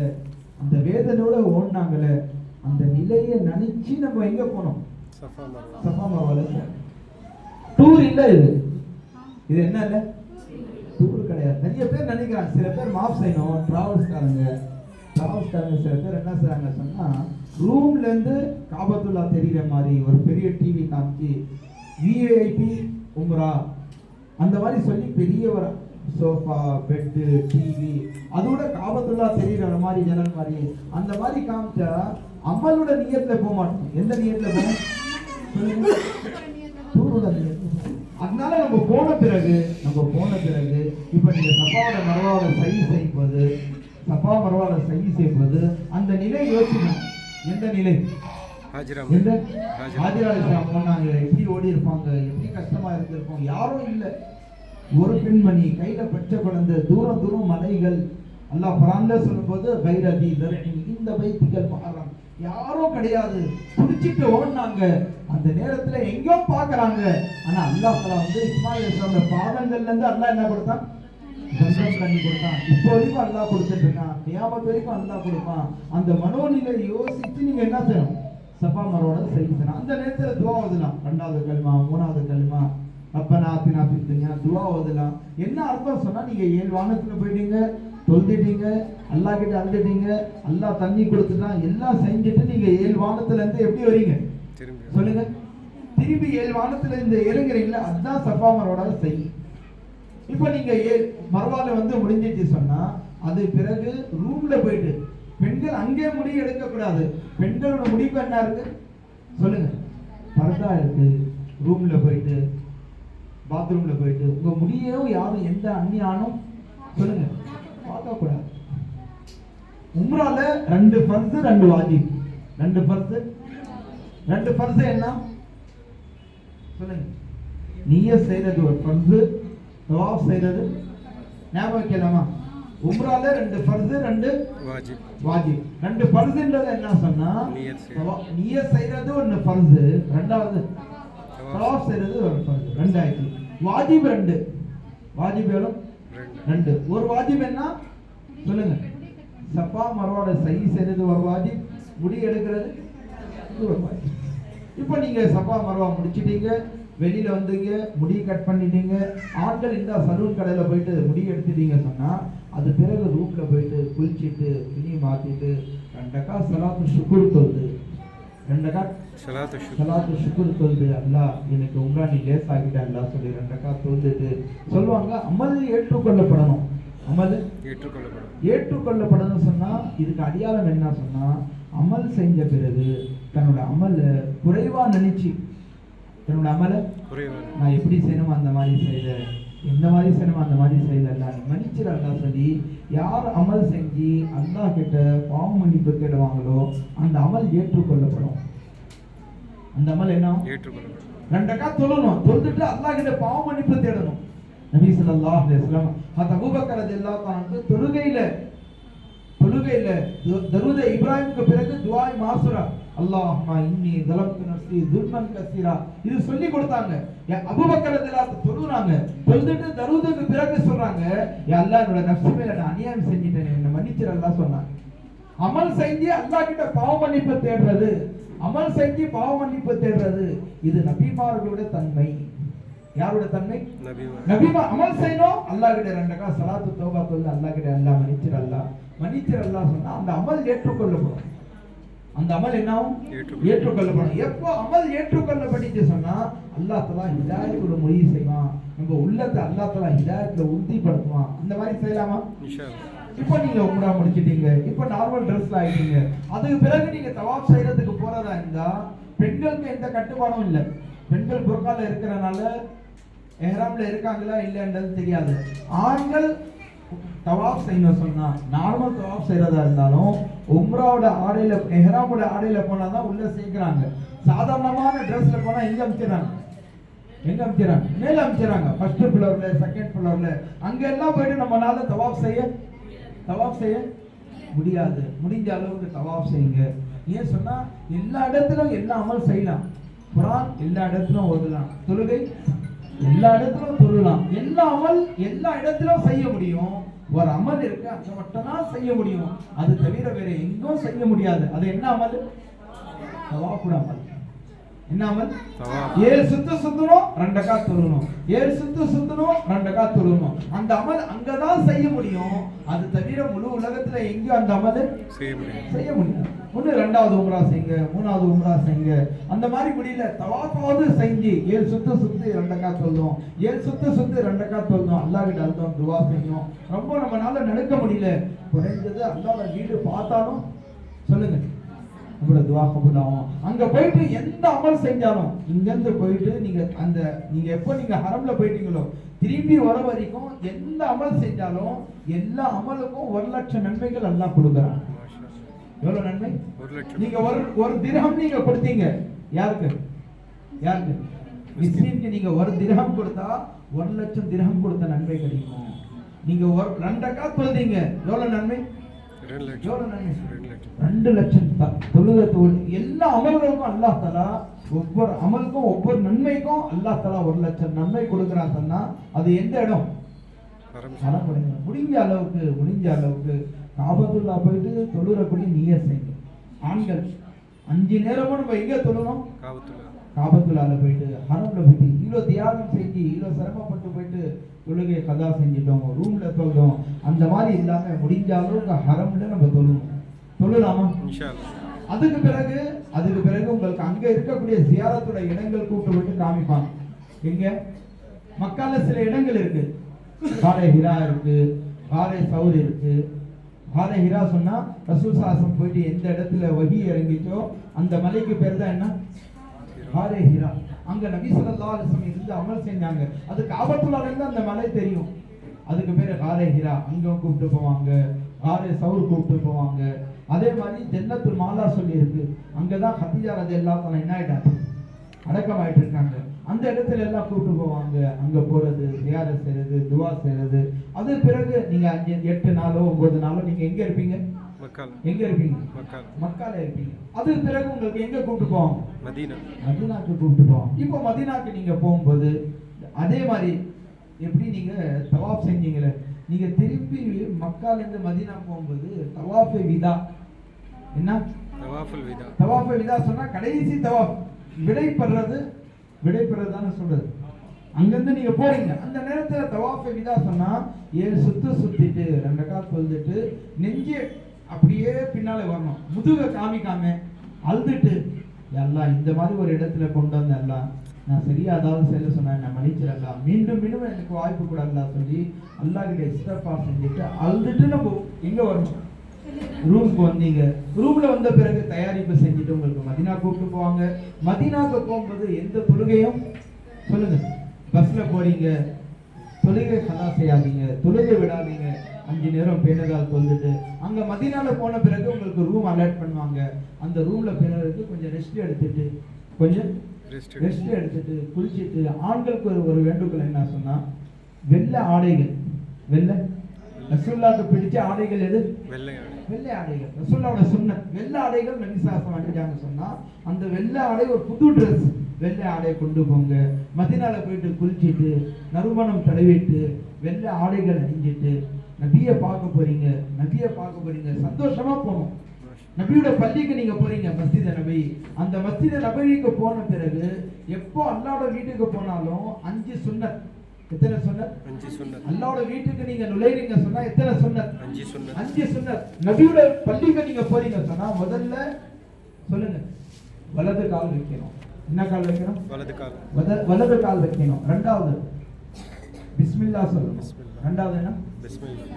அந்த வேதனையோட ஓடினாங்கல்ல. அந்த நிலையை நினைச்சு நம்ம எங்க போனோம்? சஃபா மர்வால. டூர் இல்ல இது. இது என்ன இல்ல? டூர் கிடையாது. நிறைய பேர் நினைக்கிறாங்க, சில பேர் மாஃப் செய்யணும். டிராவல்ஸ்காரங்க சில பேர் என்ன செய்றாங்க சொன்னா, ரூம்ல இருந்து காபத்துல்லா தெரியுற மாதிரி ஒரு பெரிய டிவி காமிச்சு விஐபி உம்ரா அந்த மாதிரி சொல்லி பெரிய ஒரு சோஃபா, பெட்டு, டிவி, அதோட காபத்துல்லா தெரியுற மாதிரி ஜன்னல் மாதிரி அந்த மாதிரி காமிச்சா அமலோட நியத்துல போக மாட்டோம். எந்த நியத்துல போகும்? டூரோட நியத்துல. அதனால நம்ம போன பிறகு இப்ப நீங்க சஃபாவோட மர்வாவோட சை செய்வது, சஃபா மர்வாவோட சை செய்வது, அந்த நிலை யோசிக்கணும். எந்த நிலை? ஹாஜிரா அலைஹிஸ்ஸலாம் போனாங்க, எப்படி ஓடி இருப்பாங்க, எப்படி கஷ்டமா இருந்திருக்கும். யாரும் இல்லை, ஒரு பெண்மணி கையில பச்சை குழந்தை, தூரம் மலைகள். அல்லாஹ் குர்ஆன்ல சொல்லும்போது கைரதி தர்இன் இந்த பைத்திகள் மஹரம், யாரும் கிடையாது, புடிச்சிட்டு ஓடுனாங்க. அந்த நேரத்துல எங்கேயோ பாக்குறாங்க. ஆனா அல்லாஹ் தஆலா வந்து இஸ்மாயில் அலைஹிஸ்ஸலாம் பாதங்கள்ல இருந்து அல்லாஹ் என்ன கொடுத்தான்? ஜம்சம் தண்ணி கொடுத்தான். இப்போ வரைக்கும் அல்லாஹ் கொடுத்துட்டு இருக்கான், கியாமத் வரைக்கும் அல்லாஹ் கொடுப்பான். அந்த மனோநிலை யோசிச்சு நீங்க என்ன செய்யணும்? சஃபா மர்வாவோட செய்யணும். அந்த நேரத்துல துஆ ஓதலாம். 2வது கல்மா, 3வது கல்மா, ரப்பனா ஆத்தினா ஃபித் துன்யா துஆ ஓதலாம். என்ன அர்த்தம் சொன்னா, நீங்க 7 வானத்துல போயிட்டீங்க, தொழுதிட்டீங்க, அல்லாஹ் கிட்ட அழுதுட்டீங்க, அல்லாஹ் தண்ணி கொடுத்துட்டான், எல்லாம் செஞ்சுட்டு நீங்க 7 வானத்துல இருந்து எப்படி வரீங்க சொல்லுங்க? திரும்பி 7 வானத்துல இருந்து இறங்குறீங்களா? அதுதான் சஃபா மர்வாவோட செய். இப்போ நீங்க மர்வால வந்து முடிஞ்சிட்டு சொன்னா, அது பிறகு ரூம்ல போயிட்டு பெண்கள் அங்கே முடி எடுக்க கூடாது. பெண்களோட முடிவு என்ன இருக்கு சொல்லுங்க? பர்தா இருக்கு. ரூம்ல போயிட்டு பாத்ரூம்ல போயிட்டு உங்க முடியவும் யாரும் எந்த அந்நியானும் சொல்லுங்க பார்க்க கூடாது. உம்ரால 2 ஃபர்ஸ் 2 வாஜிப். 2 ஃபர்ஸ் என்ன சொல்லுங்க? நியத் செய்யறது ஒரு ஃபர்ஸ், தவாஃப் செய்யறது ஞாபகம் வைக்கலாமா? உம்ரால 2 ஃபர்ஸ் 2 வாஜிப். 2 ஃபர்ஸ்ன்றது என்ன சொன்னா, நியத் செய்யறது ஒரு ஃபர்ஸ், ரெண்டாவது தவாஃப் செய்யறது ஒரு ஃபர்ஸ், ரெண்டாயிடுச்சு. வாஜிப் 2. வாஜிப் எவ்வளவு? 2. ஒரு வாஜிப் என்ன சொல்லுங்க? சஃபா மர்வாவோட சை செய்யறது ஒரு வாஜிப், முடி எடுக்கிறது ஒரு வாஜிப். இப்போ நீங்க சஃபா மர்வா முடிச்சிட்டீங்க, வெளியில வந்தீங்க, முடி கட் பண்ணிட்டீங்க. ஆண்கள் இந்த சலூன் கடையில போயிட்டு முடி எடுத்துட்டீங்க சொன்னா, அது பிறகு ரூம்ல போயிட்டு குளிச்சுட்டு துணி மாத்திட்டு 2 ரக்காத் ஸலாத்து ஷுக்ர் தொழுது, 2 ரக்காத் ஸலாத்து ஷுக்ர் தொழுது, அல்லாஹ் எனக்கு உம்ரா நீ லேஸ் ஆகிட்ட அல்லாஹ் சொல்லி 2 ரக்காத் தொழுதுட்டு சொல்லுவாங்க, அமல் ஏற்றுக்கொள்ளப்படணும். அமல் ஏற்றுக்கொள்ளப்படணும் சொன்னா, இதுக்கு அடையாளம் என்ன சொன்னா, அமல் செஞ்ச பிறகு தன்னோட அமல குறைவா நினைச்சு, தன்னோட அமல நான் எப்படி செய்யணுமோ அந்த மாதிரி செய்யல, எந்த மாதிரி செய்யணுமோ அந்த மாதிரி செய்யல, மன்னிச்சிரு அல்லாஹ் சொல்லி யார் அமல் செஞ்சு அல்லாஹ் கிட்ட பாவ மன்னிப்பு தேடுவாங்களோ அந்த அமல் ஏற்றுக்கொள்ளப்படும். அந்த அமல் என்ன? 2 ரக்காத் தொழணும், தொழுதுட்டு அல்லாஹ் கிட்ட பாவ மன்னிப்பு தேடணும். நபி ஸல்லல்லாஹு அலைஹி வஸல்லம் அபூபக்கர் ரலியல்லாஹு அன்ஹு தொழுகையில தரூத் இப்ராஹிமுக்கு பிறகு துஆ மாசுரா, அல்லாஹும்ம இன்னி ஸலம்து நஃப்ஸி ஸுல்மன் கஸீரா, இது சொல்லி கொடுத்தாங்க. அபூபக்கர் ரலியல்லாஹு தொழுறாங்க, தொழுதுட்டு தரூதுக்கு பிறகு சொல்றாங்க, யா அல்லாஹ் என்னோட நஃப்ஸ் மேல நான் அநியாயம் செஞ்சிட்டேன், என்ன மன்னிச்சிரு அல்லாஹ் சொன்னாங்க. அமல் செஞ்சு அல்லாஹ் கிட்ட பாவ மன்னிப்பு தேடுறது, அமல் செஞ்சு பாவ மன்னிப்பு தேடுறது, இது நபிமார்களோட தன்மை. யாரோட தன்மை? நபிமார். அமல் செய்யணும், அல்லாஹ் கிட்ட 2 ரக்காத் ஸலாத்து தௌபா தொழுது அல்லாஹ் கிட்ட அல்லாஹ் மன்னிச்சிரு அல்லாஹ் சொன்னா அந்த அமல் ஏற்றுக்கொள்ளப்படும். அந்த அமல் என்னாவும் ஏற்றுக்கொள்ளப்படும். எப்போ அமல் ஏற்றுக்கொள்ளப்பட்டுச்சு சொன்னா, அல்லாஹ் தஆலா ஹிதாயத்துக்கு முடிவு செய்வான், நம்ம உள்ளத்தை அல்லாஹ் தஆலா ஹிதாயத்துல உறுதிப்படுத்துவான். அந்த மாதிரி செய்யலாமா? இப்போ நீங்க உம்ரா முடிச்சிட்டீங்க, இப்போ நார்மல் ட்ரெஸ்ல ஆயிட்டீங்க, அதுக்கு பிறகு நீங்க தவாஃப் செய்யறதுக்கு போறதா இருந்தா பெண்களுக்கு எந்த கட்டுப்பாடும் இல்லை. பெண்கள் புர்கால இருக்கிறனால எஹ்ராம்ல இருக்காங்களா இல்லைன்றது தெரியாது. ஆண்கள் தவாஃப் செய்யணும் சொன்னா, நார்மல் தவாஃப் செய்யறதா இருந்தாலும் உம்ராவோட ஆடையில எஹ்ராமோட ஆடையில போனா தான் உள்ள சேர்க்கிறாங்க. சாதாரணமான ட்ரெஸ்ல போனா எங்க அமைக்கிறாங்க? எங்க அமைச்சாங்க? மேல அமைச்சாங்க. ஃபர்ஸ்ட் ஃப்ளோர்ல, செகண்ட் ஃப்ளோர்ல, அங்க எல்லாம் போயிட்டு நம்மளால தவாப் செய்ய முடியாது. முடிஞ்ச அளவுக்கு தவாப் செய்யுங்க. ஏன் சொன்னா எல்லா இடத்திலும் எல்லா அமல் செய்யலாம். குர்ஆன் எல்லா இடத்திலும் ஓதலாம். தொழுகை எல்லா இடத்திலும் தொழலாம். எல்லா அமல் எல்லா இடத்திலும் செய்ய முடியும். ஒரு அமல் இருக்கு, அங்க மட்டும் தான் செய்ய முடியும். அது தவிர வேற எங்கும் செய்ய முடியாது. அது என்ன அமல்? தவாஃப் அமல். என்ன அமல்? ஏழு சுத்தணும், 2 ரக்காத் தொழணும். 7 சுத்தணும், 2 ரக்காத் தொழணும். அந்த அமல் அங்கதான் செய்ய முடியும். அது தவிர முழு உலகத்துல எங்கேயும் அந்த அமல் செய்ய முடியாது. ஒண்ணு 2வது உம்ரா செய்யுங்க, 3வது உம்ரா செய்யுங்க. அந்த மாதிரி முடியல, தவாஃபாவது செஞ்சு 7 சுத்து 2 ரக்காத் தொழணும். 7 சுத்து 2 ரக்காத் தொழணும். அல்லாஹ் கிட்ட அர்த்தம் துவா செய்யணும். ரொம்ப நம்மளால நடக்க முடியல. குறைஞ்சது அல்லாஹ்வோட வீடு பார்த்தாலும் சொல்லுங்க, உங்களோட துவா கபூல் ஆகும். அங்க போயிட்டு எந்த அமல் செஞ்சாலும், இங்க இருந்து போயிட்டு நீங்க எப்போ நீங்க ஹரம்ல போயிட்டீங்களோ திரும்பி வர வரைக்கும் எந்த அமல் செஞ்சாலும் எல்லா அமலுக்கும் 1,00,000 நன்மைகள் அல்லாஹ் கொடுக்குறான். எவ்வளவு நன்மை? 1,00,000. நீங்க ஒரு திர்ஹம் நீங்க கொடுத்தீங்க, யாருக்கு? மிஸ்கினுக்கு நீங்க ஒரு திர்ஹம் கொடுத்தா 1,00,000 திர்ஹம் கொடுத்த நன்மை கிடைக்கும். நீங்க ஒரு 2 ரக்காத் தொழுதீங்க, எவ்வளவு நன்மை? 2 லட்சம் தொழுகத்தோடு எல்லா அமல்களுக்கும் அல்லாஹ் தஆலா ஒவ்வொரு அமலுக்கும் ஒவ்வொரு நன்மைக்கும் அல்லாஹ் தஆலா 1,00,000 நன்மை கொடுக்கிறான். சொன்னா அது எந்த இடம்? முடிஞ்ச அளவுக்கு காபத்துல்லா போயிட்டு தொழுறபடி நியத் செய்யுங்க. ஆண்கள் 5 நேரமும் நம்ம எங்க தொழணும்? காபத்துல்லால போயிட்டு, ஹரம்ல போயிட்டு இவ்வளவு தியாகம் செஞ்சு இவ்வளவு சிரமப்பட்டு போயிட்டு தொழுகை கதா செஞ்சிட்டோம், ரூம்ல தொழுதோம். அந்த மாதிரி இல்லாம முடிஞ்ச அளவுக்கு ஹரம்ல நம்ம தொழலாமா? அதுக்கு பிறகு உங்களுக்கு அங்க இருக்கக்கூடிய ஜியாரத்துடைய இடங்கள் கூப்பிட்டு விட்டு காமிப்பாங்க. எங்க மக்கால சில இடங்கள் இருக்கு. காரே ஹிரா இருக்கு, காரே சௌர் இருக்கு. காரே ஹிரா சொன்னா ரசூல் ஸல்லல்லாஹு போயிட்டு எந்த இடத்துல வஹி இறங்கிச்சோ அந்த மலைக்கு பேர் தான் என்ன? காரே ஹிரா. அங்க நபி ஸல்லல்லாஹு அலைஹி வஸல்லம் இருந்து அமல் செஞ்சாங்க. அது காபத்துல்லாஹ்ல இருந்து அந்த மலை தெரியும். அதுக்கு பேரு காரே ஹிரா. அங்க கூப்பிட்டு போவாங்க. காரே சௌர் கூப்பிட்டு போவாங்க. அதே மாதிரி ஜன்னத்துல் மாலா சொல்லி இருக்கு. அங்கதான் ஹதீஜா ரலியல்லாஹு அன்ஹா என்ன ஆயிட்டாங்க? அடக்கமாயிட்டு இருக்காங்க. அந்த இடத்துல எல்லாம் கூப்பிட்டு போவாங்க. அங்க போறது, ஜியாரத் செய்யறது, துவா செய்யறது. அது பிறகு நீங்க 8 நாளோ 9 நாளோ நீங்க எங்க இருப்பீங்க? மக்கால இருப்பீங்க. அது பிறகு உங்களுக்கு எங்க கூப்பிட்டு போவாங்க? மதீனாக்கு கூப்பிட்டு போவாங்க. இப்போ மதீனாக்கு நீங்க போகும்போது அதே மாதிரி எப்படி நீங்க தவாப் செஞ்சீங்களே, நீங்க திருப்பி மக்கால இருந்து மதீனா போகும்போது தவாஃபே விதா. என்ன தவாஃபே விதா சொன்னா கடைசி தவாப், விடைபெறதான சொல்றது. அங்கிருந்து நீங்க போறீங்க, அந்த நேரத்துல தவாஃபே விதா சொன்னா 7 சுத்திட்டு 2 ரக்காத் தொழுதுட்டு நெஞ்சே அப்படியே பின்னால வரணும். முதுக காமிக்காம அழுதுட்டு, எல்லாம் இந்த மாதிரி ஒரு இடத்துல கொண்டு வந்த எல்லாம் நான் சரியா அதாவது செய்ய சொன்னேன், நான் மன்னிச்சிடலாம், மீண்டும் எனக்கு வாய்ப்பு கூட அல்லா சொல்லி அல்லாஹ் கிட்ட இஸ்திக்ஃபார் செஞ்சுட்டு அழுதுட்டு நம்ம எங்க வரணும்? ரூமுக்கு வந்தீங்க. ரூம்ல வந்த பிறகு தயாரிப்பு செஞ்சுட்டு உங்களுக்கு மதீனா கூப்பிட்டு போவாங்க. மதீனாக்கு போகும்போது எந்த தொழுகையும் சொல்லுங்க, பஸ்ல போறீங்க, தொழுகை கதா செய்யாதீங்க, தொழுகை விடாதீங்க. 5 நேரம் பேணுதல் தொழுதுட்டு அங்க மதீனால போன பிறகு உங்களுக்கு ரூம் அலாட் பண்ணுவாங்க. அந்த ரூம்ல பிறகு கொஞ்சம் ரெஸ்ட் எடுத்துட்டு குளிச்சுட்டு, ஆண்களுக்கு ஒரு வேண்டுகோள் என்ன சொன்னா, வெள்ளை ஆடைகள், ரசூலுல்லாஹ்க்கு பிடிச்ச ஆடைகள் எது? வெள்ளை ஆடைகள். ரசூலுல்லாஹ்வோட சுன்னத் வெள்ளை ஆடைகள். நபி ஸல்லல்லாஹு அலைஹி வஸல்லம் சொன்னா அந்த வெள்ளை ஆடை ஒரு புது ட்ரெஸ், வெள்ளை ஆடை கொண்டு போங்க. மதீனால போயிட்டு குளிச்சுட்டு நறுமணம் தடவிட்டு வெள்ளை ஆடைகள் அணிஞ்சிட்டு நபியை பார்க்க போறீங்க, சந்தோஷமா போகணும். நபியோட பள்ளிக்கு நீங்க போறீங்க, மஸ்ஜித் நபவி. அந்த மஸ்ஜித் நபவிக்கு போன பிறகு எப்போ அல்லாஹ்வோட வீட்டுக்கு போனாலும் 5 சுன்னத். எத்தனை சுன்னத்? 5 சுன்னத். அல்லாஹ்வோட வீட்டுக்கு நீங்க நுழைறீங்க சொன்னா எத்தனை சுன்னத்? 5 சுன்னத். நபியோட பள்ளிக்கு நீங்க போறீங்க சொன்னா முதல்ல சொல்லுங்க, வலது கால் வைக்கணும். என்ன கால் வைக்கணும்? வலது கால் வைக்கணும். ரெண்டாவது பிஸ்மில்லாஹ் சொல்லணும். ரெண்டாவது என்ன?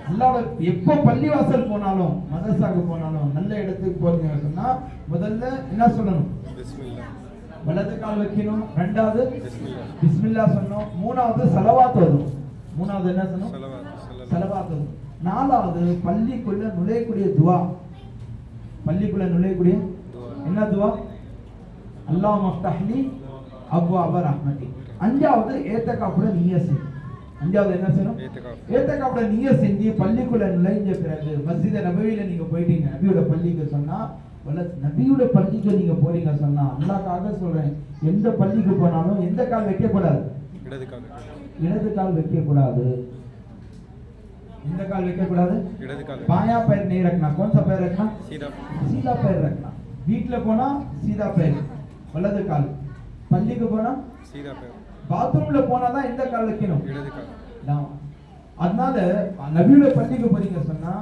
அல்லாஹ் எப்போ பள்ளிவாசல் போனாலும் மதரசாக்கு போனாலும் நல்ல இடத்துக்கு போறீங்க சொன்னா முதல்ல என்ன சொல்லணும்? வலது கால் வைக்கணும். ரெண்டாவது பிஸ்மில்லாஹ் சொல்லணும். மூணாவது ஸலவாத் ஓதணும். மூணாவது என்ன சொல்லணும்? ஸலவாத் ஓதணும். நாலாவது பள்ளிக்குள்ள நுழையக்கூடிய துவா. பள்ளிக்குள்ள நுழையக்கூடிய என்ன துவா? அல்லாஹும்ம ஃப்தஹ்லி அப்வாப ரஹ்மதி. அஞ்சாவது ஏத்தகாப்புல நியத் செய். அஞ்சாவது என்ன செய்யணும்? ஏத்தகாப்புல நியத் செஞ்சு பள்ளிக்குள்ள நுழைஞ்ச பிறகு மஸ்ஜித் நபவியில நீங்க போயிட்டீங்க, நபியோட பள்ளிக்கு சொன்னா, நபியோட பள்ளிக்கு நீங்க போறீங்க சொன்னா, அல்லாஹ்க்காக சொல்றேன், எந்த பள்ளிக்கு போனாலும் எந்த கால் வைக்க கூடாது? இடது கால் வைக்க கூடாது. எந்த काल வைக்க கூடாது? இடது கால். बायां पैर नहीं रखना. कौन सा पैर रखना? सीधा पैर रखना. வீட்ல போனா सीधा पैर வலது கால், பள்ளிக்கு போனா सीधा पैर, பாத்ரூம்ல போனா தான் எந்த கால் வைக்கணும்? இடது கால். அதனால நபியோட பள்ளிக்கு போறீங்க சொன்னா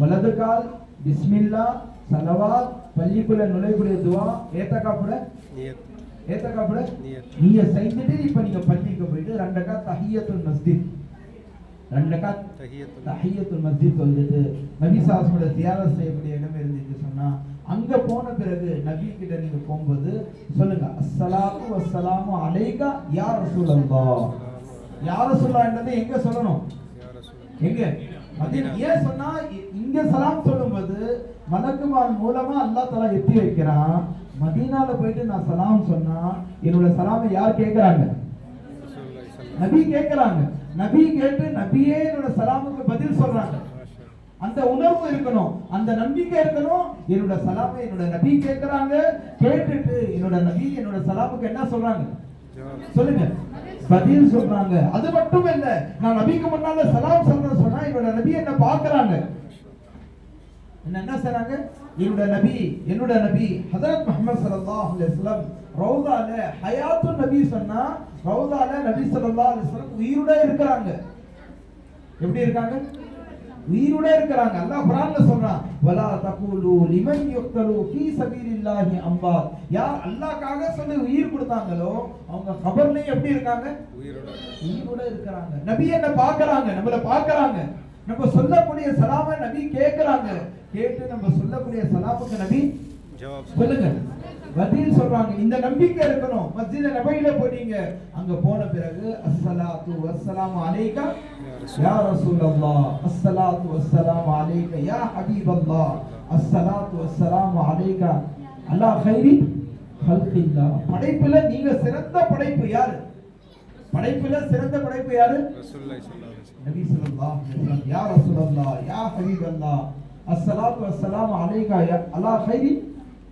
வலது கால், பிஸ்மில்லாஹ், ஸலவாத், பள்ளிக்குள்ள நுழையக்கூடிய துஆ, ஏத்தகாப்புல நியத், ஏத்தகாப்புல நியத் செஞ்சுட்டு இப்ப நீங்க பள்ளிக்கு போயிட்டு 2 ரக்காத் தஹியத்துல் மஸ்ஜித், 2 ரக்காத் தஹியத்துல் மஸ்ஜித் சொல்லிட்டு நபி ஸல்லல்லாஹு ஜியாரத் செய்யக்கூடிய இடம் இருந்துச்சு சொன்னா, அங்க போன பிறகு நபி கிட்ட நீங்க போகும்போது சொல்லுங்க, அஸ்ஸலாத்து வஸ்ஸலாமு அலைகா யா ரசூலல்லாஹ். யா ரசூலல்லாஹ் என்றதை எங்க சொல்லணும்? எங்க? ஏன் சொன்னா இங்க சலாம் சொல்லும்போது மலக்குமார் மூலமா அல்லாஹ் தஆலா எத்தி வைக்கிறான். மதீனால போயிட்டு நான் சலாம் சொன்னா என்னோட சலாமை யார் கேக்குறாங்க? நபி கேக்குறாங்க. நபி கேட்டு நபியே என்னோட சலாமுக்கு பதில் சொல்றாங்க. அந்த உணர்வு இருக்கணும், அந்த நம்பிக்கை இருக்கணும். என்னோட சலாமை என்னோட நபி கேக்குறாங்க, கேட்டுட்டு என்னோட நபி என்னோட சலாமுக்கு என்ன சொல்றாங்க? சொல்லுங்க, பதில் சொல்றாங்க. அது மட்டும் இல்ல, நான் நபிக்கு முன்னால சலாம் சொல்றேன்னு சொன்னா என்னோட நபி என்ன பார்க்கறாங்க. என்ன செய்றாங்க? என்னோட நபி ஹஜ்ரத் முஹம்மது ஸல்லல்லாஹு அலைஹி வஸல்லம் ரவுதால ஹயாத்துன் நபி சொன்னா, ரவுதால நபி ஸல்லல்லாஹு அலைஹி வஸல்லம் உயிரோட இருக்காங்க. எப்படி இருக்காங்க? உயிரோட இருக்காங்க. அல்லாஹ் குர்ஆன்ல சொல்றான், வலா தகூலு லிமன் யுக்தலு ஃபீ சபீலில்லாஹி அம்வாத். யார் அல்லாஹ்க்காக சொல்லி உயிர் கொடுத்தாங்களோ அவங்க கபர்லயே எப்படி இருக்காங்க? உயிரோட இருக்காங்க. நபி என்ன பார்க்கறாங்க, நம்மள பார்க்கறாங்க. நம்ம சொல்லக்கூடிய சலாமை நபி கேக்குறாங்க. கேட்டு நம்ம சொல்லக்கூடிய சலாமுக்கு நபி ஜவாப் சொல்லுங்க, பதில் சொல்றாங்க. இந்த நம்பிக்கை இருக்கணும். மஸ்ஜித் நபவியில போறீங்க, அங்க போன பிறகு அஸ்ஸலாத்து வஸ்ஸலாமு அலைகா யா ரசூலல்லாஹ், அஸ்ஸலாத்து வஸ்ஸலாமு அலைகா யா ஹபீபல்லாஹ், அஸ்ஸலாத்து வஸ்ஸலாமு அலைகா அலா கைரி ஹல்கில்லாஹ். படைப்புல நீங்க சிறந்த படைப்பு யாரு? படைப்புல சிறந்த படைப்பு யாரு? ரசூலுல்லாஹி ஸல்லல்லாஹு அலைஹி வஸல்லம். நபி ஸல்லல்லாஹு அலைஹி வஸல்லம் யா ரசூலல்லாஹ் யா ஹபீபல்லாஹ், அஸ்ஸலாத்து வஸ்ஸலாமு அலைகா யா அலா கைரி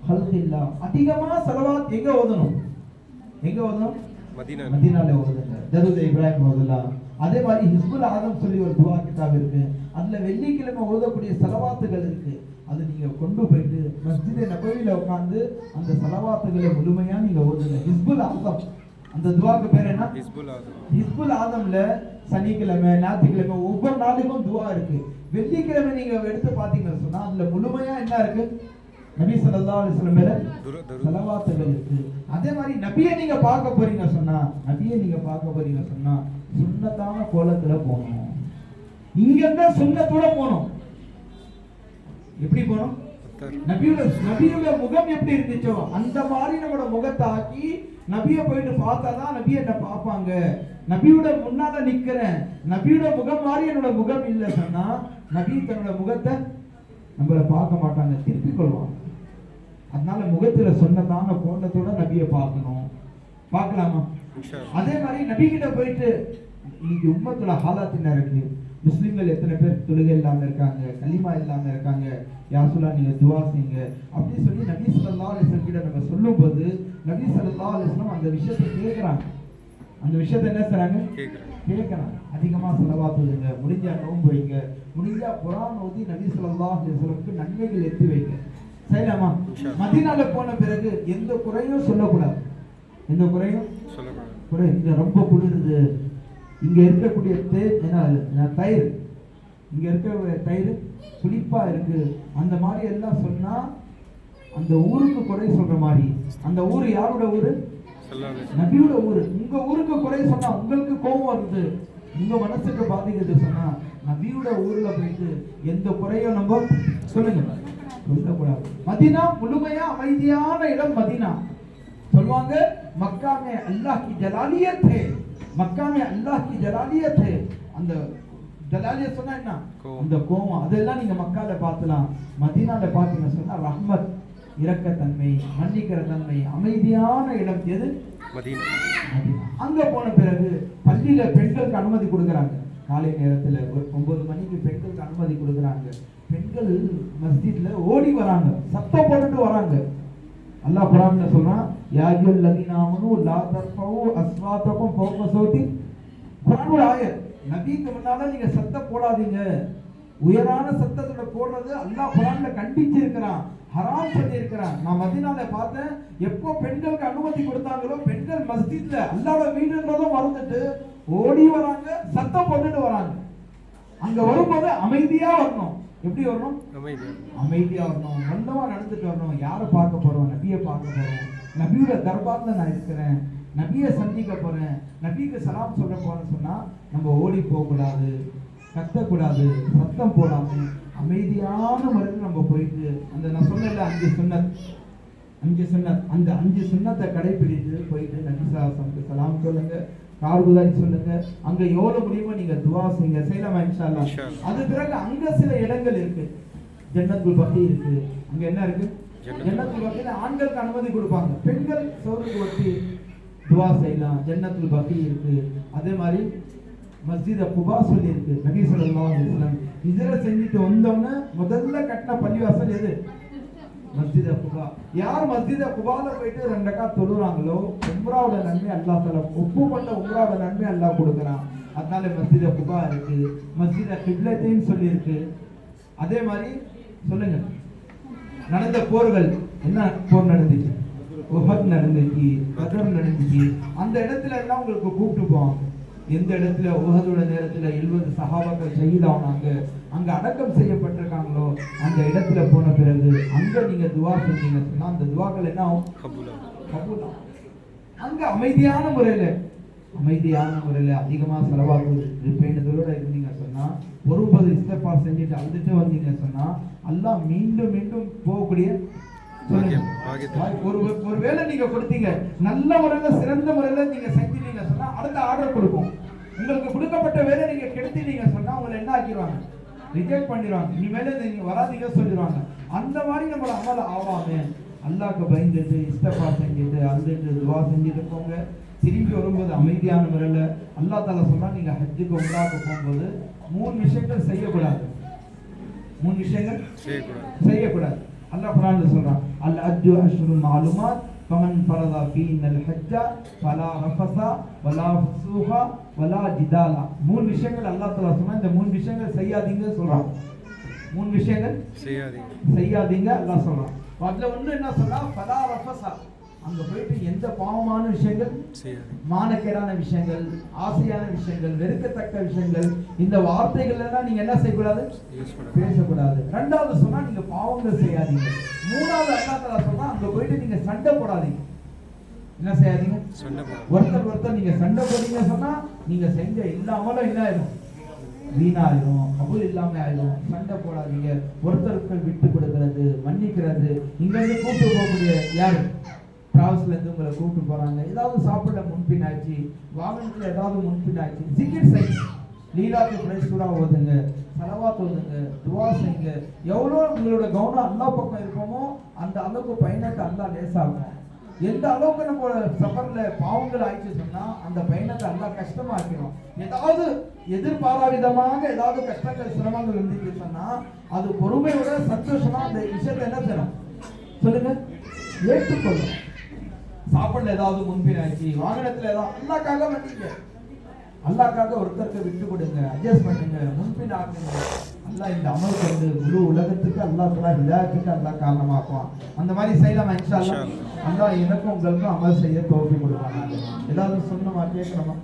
ஹல்கில்லாஹ். அதிகமா ஸலவாத் எங்க ஓதணும்? எங்க ஓதணும்? மதீனால ஓதுங்க. தரூத் இப்ராஹிம் ஓதலாம். அதே மாதிரி ஹிஸ்புல் ஆதம் சொல்லி ஒரு துஆ கிதாப் இருக்கு. அதுல வெள்ளிக்கிழமை ஓதக்கூடிய ஸலவாத்துகள் இருக்கு. அது நீங்க கொண்டு போயிட்டு மஸ்ஜித் நபவியில உட்கார்ந்து அந்த ஸலவாத்துகளை முழுமையா நீங்க ஓதுங்க. ஹிஸ்புல் ஆதம், அந்த துஆக்கு பேர் என்ன? ஹிஸ்புல் ஆதம். ஹிஸ்புல் ஆதம்ல சனிக்கிழமை, ஞாயிற்றுக்கிழமை ஒவ்வொரு நாளுக்கும் துஆ இருக்கு. வெள்ளிக்கிழமை நீங்க எடுத்து பாத்தீங்கன்னு சொன்னா அதுல முழுமையா என்ன இருக்கு? நபி ஸல்லல்லாஹு அலைஹி வஸல்லம் மேல ஸலவாத்துகள் இருக்கு. அதே மாதிரி நபியை நீங்க பார்க்க போறீங்க சொன்னா, நபியை நீங்க பார்க்க போறீங்க சொன்னா சுன்னத்தான கோலத்துல போகணும். இங்க இருந்தா சுன்னத்தோட போகணும். எப்படி போகணும்? நபியோட முகம் எப்படி இருந்துச்சோ அந்த மாதிரி நம்மளோட முகத்தை ஆக்கி நபியை போயிட்டு பார்த்தாதான் நபி என்ன பார்ப்பாங்க. நபியோட முன்னால நிக்கிறேன், நபியோட முகம் மாதிரி என்னோட முகம் இல்லை சொன்னா நபி தன்னோட முகத்தை நம்மள பார்க்க மாட்டாங்க, திருப்பி கொள்வாங்க. அதனால முகத்துல சொன்னதான கோலத்தோட நபியை பார்க்கணும். பார்க்கலாமா? அதே மாதிரி நபி கிட்ட போயிட்டு இன்னைக்கு உம்மத்துல ஹாலாத் என்ன இருக்கு? முஸ்லிம்கள் எத்தனை பேர் தொழுகை இல்லாம இருக்காங்க, கலிமா இல்லாம இருக்காங்க, யா ரசூலல்லாஹ் நீங்க துஆ செய்யுங்க அப்படி சொல்லி நபி ஸல்லல்லாஹு அலைஹி வஸல்லம் கிட்ட நம்ம சொல்லும்போது நபி ஸல்லல்லாஹு அலைஹி வஸல்லம் அந்த விஷயத்தை கேக்குறாங்க. அந்த விஷயத்தை என்ன செய்றாங்க? கேக்குறாங்க. அதிகமா ஸலவாத் ஓதுங்க, முடிஞ்சா நோன்பு வைங்க, முடிஞ்சா குர்ஆன் ஓதி நபி ஸல்லல்லாஹு அலைஹி வஸல்லம் நன்மைகள் எத்தி வைங்க. சரியாமா? மதீனால போன பிறகு எந்த குறையும் சொல்லக்கூடாது. எந்த குறையும் சொல்லக்கூடாது. குறை இங்க ரொம்ப குளிருது, இங்க இருக்கக்கூடிய தயிர், இங்க இருக்க தயிர் புளிப்பா இருக்கு, அந்த மாதிரி எல்லாம் சொன்னா அந்த ஊருக்கு குறை சொல்ற மாதிரி. அந்த ஊரு யாரோட ஊரு? நபியோட ஊரு. உங்க ஊருக்கு குறை சொன்னா உங்களுக்கு கோபம் வருது, உங்க மனசுக்கு பாதிக்குது சொன்னா நபியோட ஊர்ல போயிட்டு எந்த குறையும் நம்ம சொல்லுங்க சொல்லக்கூடாது. மதீனா முழுமையா அமைதியான இடம். மதீனா சொல்லுவாங்க மக்கா में अल्लाह की जलालियत है, மக்கா में अल्लाह की जलालियत है. அந்த ஜலாலியத் சொன்னா என்ன? அந்த கோவம் அதெல்லாம் நீங்க மக்கால பார்க்கலாம். மதீனால பாத்தீங்க சொன்னா ரஹ்மத், இரக்கத்தன்மை, மன்னிக்கிற தன்மை, அமைதியான இடம் எது? மதீனா. மதீனா. அங்க போன பிறகு பள்ளியில பெண்களுக்கு அனுமதி கொடுக்குறாங்க. காலை நேரத்துல ஒரு 9 மணிக்கு பெண்களுக்கு அனுமதி கொடுக்குறாங்க. பெண்கள் மஸ்ஜித்ல ஓடி வராங்க, சத்தம் போட்டுட்டு வராங்க. அல்லாஹ் குர்ஆன்ல சொல்றான், யா அய்யுல்லதீன ஆமனூ லா தர்ஃபஊ அஸ்வாத்தகும் ஃபௌக ஸௌத்தி. குர்ஆனோட ஆயத். நபிக்கு முன்னால நீங்க சத்தம் போடாதீங்க. உயரான சத்தத்தோட போடுறது அல்லாஹ் குர்ஆன்ல கண்டிச்சு இருக்கிறான், ஹராம் சொல்லி இருக்கிறான். நான் மதீனால பார்த்தேன், எப்போ பெண்களுக்கு அனுமதி கொடுத்தாங்களோ பெண்கள் மஸ்ஜித்ல அல்லாஹ்வோட வீடுன்றதும் மறந்துட்டு ஓடி வராங்க, சத்தம் போட்டுட்டு வராங்க. அங்க வரும்போது அமைதியா வரணும். எப்படி வரணும்? அமைதியா வரணும், நல்லவா நடந்துட்டு வரணும். யாரை பார்க்க போறோம்? நபியை பார்க்க போறோம். நபியோட தர்பார்ல நான் இருக்கிறேன், நபியை சந்திக்க போறேன், நபிக்கு சலாம் சொல்ல போறேன்னு சொன்னா நம்ம ஓடி போக கூடாது, கத்தக்கூடாது, சத்தம் போடாம அமைதியான முறையில் நம்ம போயிட்டு அந்த நான் சொன்னல 5 சுன்னத் அந்த 5 சுன்னத்தை கடைபிடித்து போயிட்டு நபி ஸல்லல்லாஹு சலாம் சொல்லுங்க, கார்குதாரி சொல்லுங்க. அங்க எவ்வளவு முடியுமோ நீங்க துவா செய்யுங்க, செய்யலாமா இன்ஷா அல்லாஹ். அது பிறகு அங்க சில இடங்கள் இருக்கு, ஜன்னத்துல் பகீ இருக்கு. அங்க என்ன இருக்கு? ஜன்னத்துல் பகீல ஆண்களுக்கு அனுமதி கொடுப்பாங்க, பெண்கள் சோறுக்கு ஒட்டி துவா செய்யலாம். ஜன்னத்துல் பகீ இருக்கு. அதே மாதிரி மஸ்ஜித் குபா சொல்லி இருக்கு. நபி ஸல்லல்லாஹு அலைஹி வஸல்லம் ஹிஜ்ரத் செஞ்சுட்டு வந்தவங்க முதல்ல கட்டின பள்ளிவாசல் எது? மஸ்ஜித் குபா. யார் மஸ்ஜித் குபால போயிட்டு 2 ரக்காத் தொழுறாங்களோ உம்ராவோட நன்மை அல்லாஹ் தஆலா ஒப்புக்கொண்ட உம்ராவோட நன்மை அல்லாஹ் கொடுக்குறான். அதனால மஸ்ஜித் குபா இருக்கு. மஸ்ஜித் கிப்லத்தையும் சொல்லி இருக்கு. அதே மாதிரி சொல்லுங்க, நடந்த போர்கள், என்ன போர் நடந்துச்சு? உஹத் நடந்துச்சு, பத்ர் நடந்துச்சு. அந்த இடத்துல எல்லாம் உங்களுக்கு கூப்பிட்டு போவாங்க. எந்த இடத்துல உஹதோட நேரத்துல 70 சஹாபாக்கள் ஷஹீதானாங்க, அங்க அடக்கம் செய்யப்பட்டிருக்காங்களோ அந்த இடத்துல போன பிறகு அங்க நீங்க துவா செஞ்சீங்க சொன்னா அந்த துவாக்கள் என்ன ஆகும்? கபூல். அங்க அமைதியான முறையில அதிகமா செலவாக்கு பேணுதலோட இருந்தீங்க சொன்னா, ஒருபது இஸ்திக்பார் செஞ்சுட்டு அழுதுட்டு வந்தீங்க சொன்னா அல்லாஹ் மீண்டும் மீண்டும் போகக்கூடிய ஒருவேளை நீங்க கொடுத்தீங்க, நல்ல முறையில சிறந்த முறையில நீங்க செஞ்சீங்க சொன்னா அடுத்த ஆர்டர் கொடுப்போம். உங்களுக்கு கொடுக்கப்பட்ட வேலை நீங்க கெடுத்தீங்க சொன்னா உங்களை என்ன ஆக்கிடுவாங்க? ரிஜெக்ட் பண்ணிடுவாங்க. இனிமேல நீங்க வராதீங்க சொல்லிடுவாங்க. அந்த மாதிரி நம்மள அமல் ஆவாம அல்லாஹ்க்கு பயந்துட்டு இஸ்திக்பார் செஞ்சுட்டு அழுதுட்டு துவா செஞ்சுட்டு போங்க. திரும்பி வரும்போது அமைதியான முறையில அல்லாஹ் தஆலா சொல்றான், நீங்க ஹஜ்ஜுக்கு உம்ராவுக்கு போகும்போது 3 விஷயங்கள் செய்யக்கூடாது. 3 விஷயங்கள் செய்யக்கூடாது. அல்லாஹ் குர்ஆன்ல சொல்றான், அல் ஹஜ்ஜு அஷ்ஹுருன் மஅலூமாத் ஃபமன் ஃபரதா ஃபீனல் ஹஜ்ஜ ஃபலா ரஃபஸா வலா ஃபுஸூகா வலா ஜிதாலா. 3 விஷயங்கள் அல்லாஹ் தஆலா சொன்னா, இந்த 3 விஷயங்கள் செய்யாதீங்க சொல்றான். 3 விஷயங்கள் செய்யாதீங்க அல்லாஹ் சொல்றான். அதுல ஒண்ணு என்ன சொல்றா? ஃபலா ரஃபஸா. அங்க போயிட்டு எந்த பாவமான விஷயங்கள், மானக்கேடான விஷயங்கள், ஆசையான விஷயங்கள், வெறுக்கத்தக்க விஷயங்கள், இந்த வார்த்தைகள் எல்லாம் நீங்க என்ன செய்யக்கூடாது? பேசக்கூடாது. 2வது சொன்னா நீங்க பாவங்கள் செய்யாதீங்க. 3வது அல்லாஹ் தஆலா சொன்னா அங்க போயிட்டு நீங்க சண்டை போடாதீங்க. என்ன செய்யாதீங்க? ஒருத்தர் நீங்க சண்டை போடுறீங்க சொன்னா நீங்க செஞ்ச எல்லா அமலும் என்ன ஆயிடும்? வீணாயிரும், கபூல் இல்லாம ஆயிடும். சண்டை போடாதீங்க. ஒருத்தருக்கு விட்டு கொடுக்கிறது, மன்னிக்கிறது. இங்க இருந்து கூப்பிட்டு போகக்கூடிய யாரு? டிராவல்ஸ்ல இருந்து உங்களை கூப்பிட்டு போறாங்க, ஏதாவது சாப்பிட முன்பின் ஆச்சு, வாகனத்துல ஏதாவது முன்பின் ஆச்சு, ஜிகிர் செய்யுங்க, லீலாத்து குறைஷ் சூரா ஓதுங்க, ஸலவாத் ஓதுங்க, துஆ செய்யுங்க. எவ்வளவு உங்களோட கவனம் அல்லாஹ் பக்கம் இருப்போமோ அந்த அளவுக்கு பயணத்தை அல்லாஹ் லேசாகும். எந்த அளவுக்கு நம்ம சஃபர்ல பாவங்கள் ஆயிடுச்சு சொன்னா அந்த பயணத்தை அல்லாஹ் கஷ்டமாக்கிறோம். ஏதாவது எதிர்பாராவிதமாக ஏதாவது கஷ்டங்கள் சிரமங்கள் இருந்துச்சு சொன்னா அது பொறுமையோட சந்தோஷமா அந்த விஷயத்தை என்ன செய்யணும் சொல்லுங்க, ஏற்றுக்கொள்ளும். சாப்பாடுல ஏதாவது முன்பின் ஆயிடுச்சு, வாகனத்துல ஏதாவது அல்லாஹ்க்காக வந்தீங்க, அல்லாஹ்க்காக ஒருத்தருக்கு விட்டு கொடுங்க, அட்ஜஸ்ட் பண்ணுங்க, முன்பின் ஆக்குங்க. அல்லாஹ் இந்த அமல் கொண்டு முழு உலகத்துக்கு அல்லாஹ் தஆலா ஹிதாயத்துக்கு அல்லாஹ் காரணமாக்குவான். அந்த மாதிரி செய்யலாம் இன்ஷா அல்லாஹ். அல்லாஹ் எனக்கும் உங்களுக்கும் அமல் செய்ய தௌஃபீக் கொடுப்பாங்க. ஏதாவது சொன்னமா கேட்கணுமா?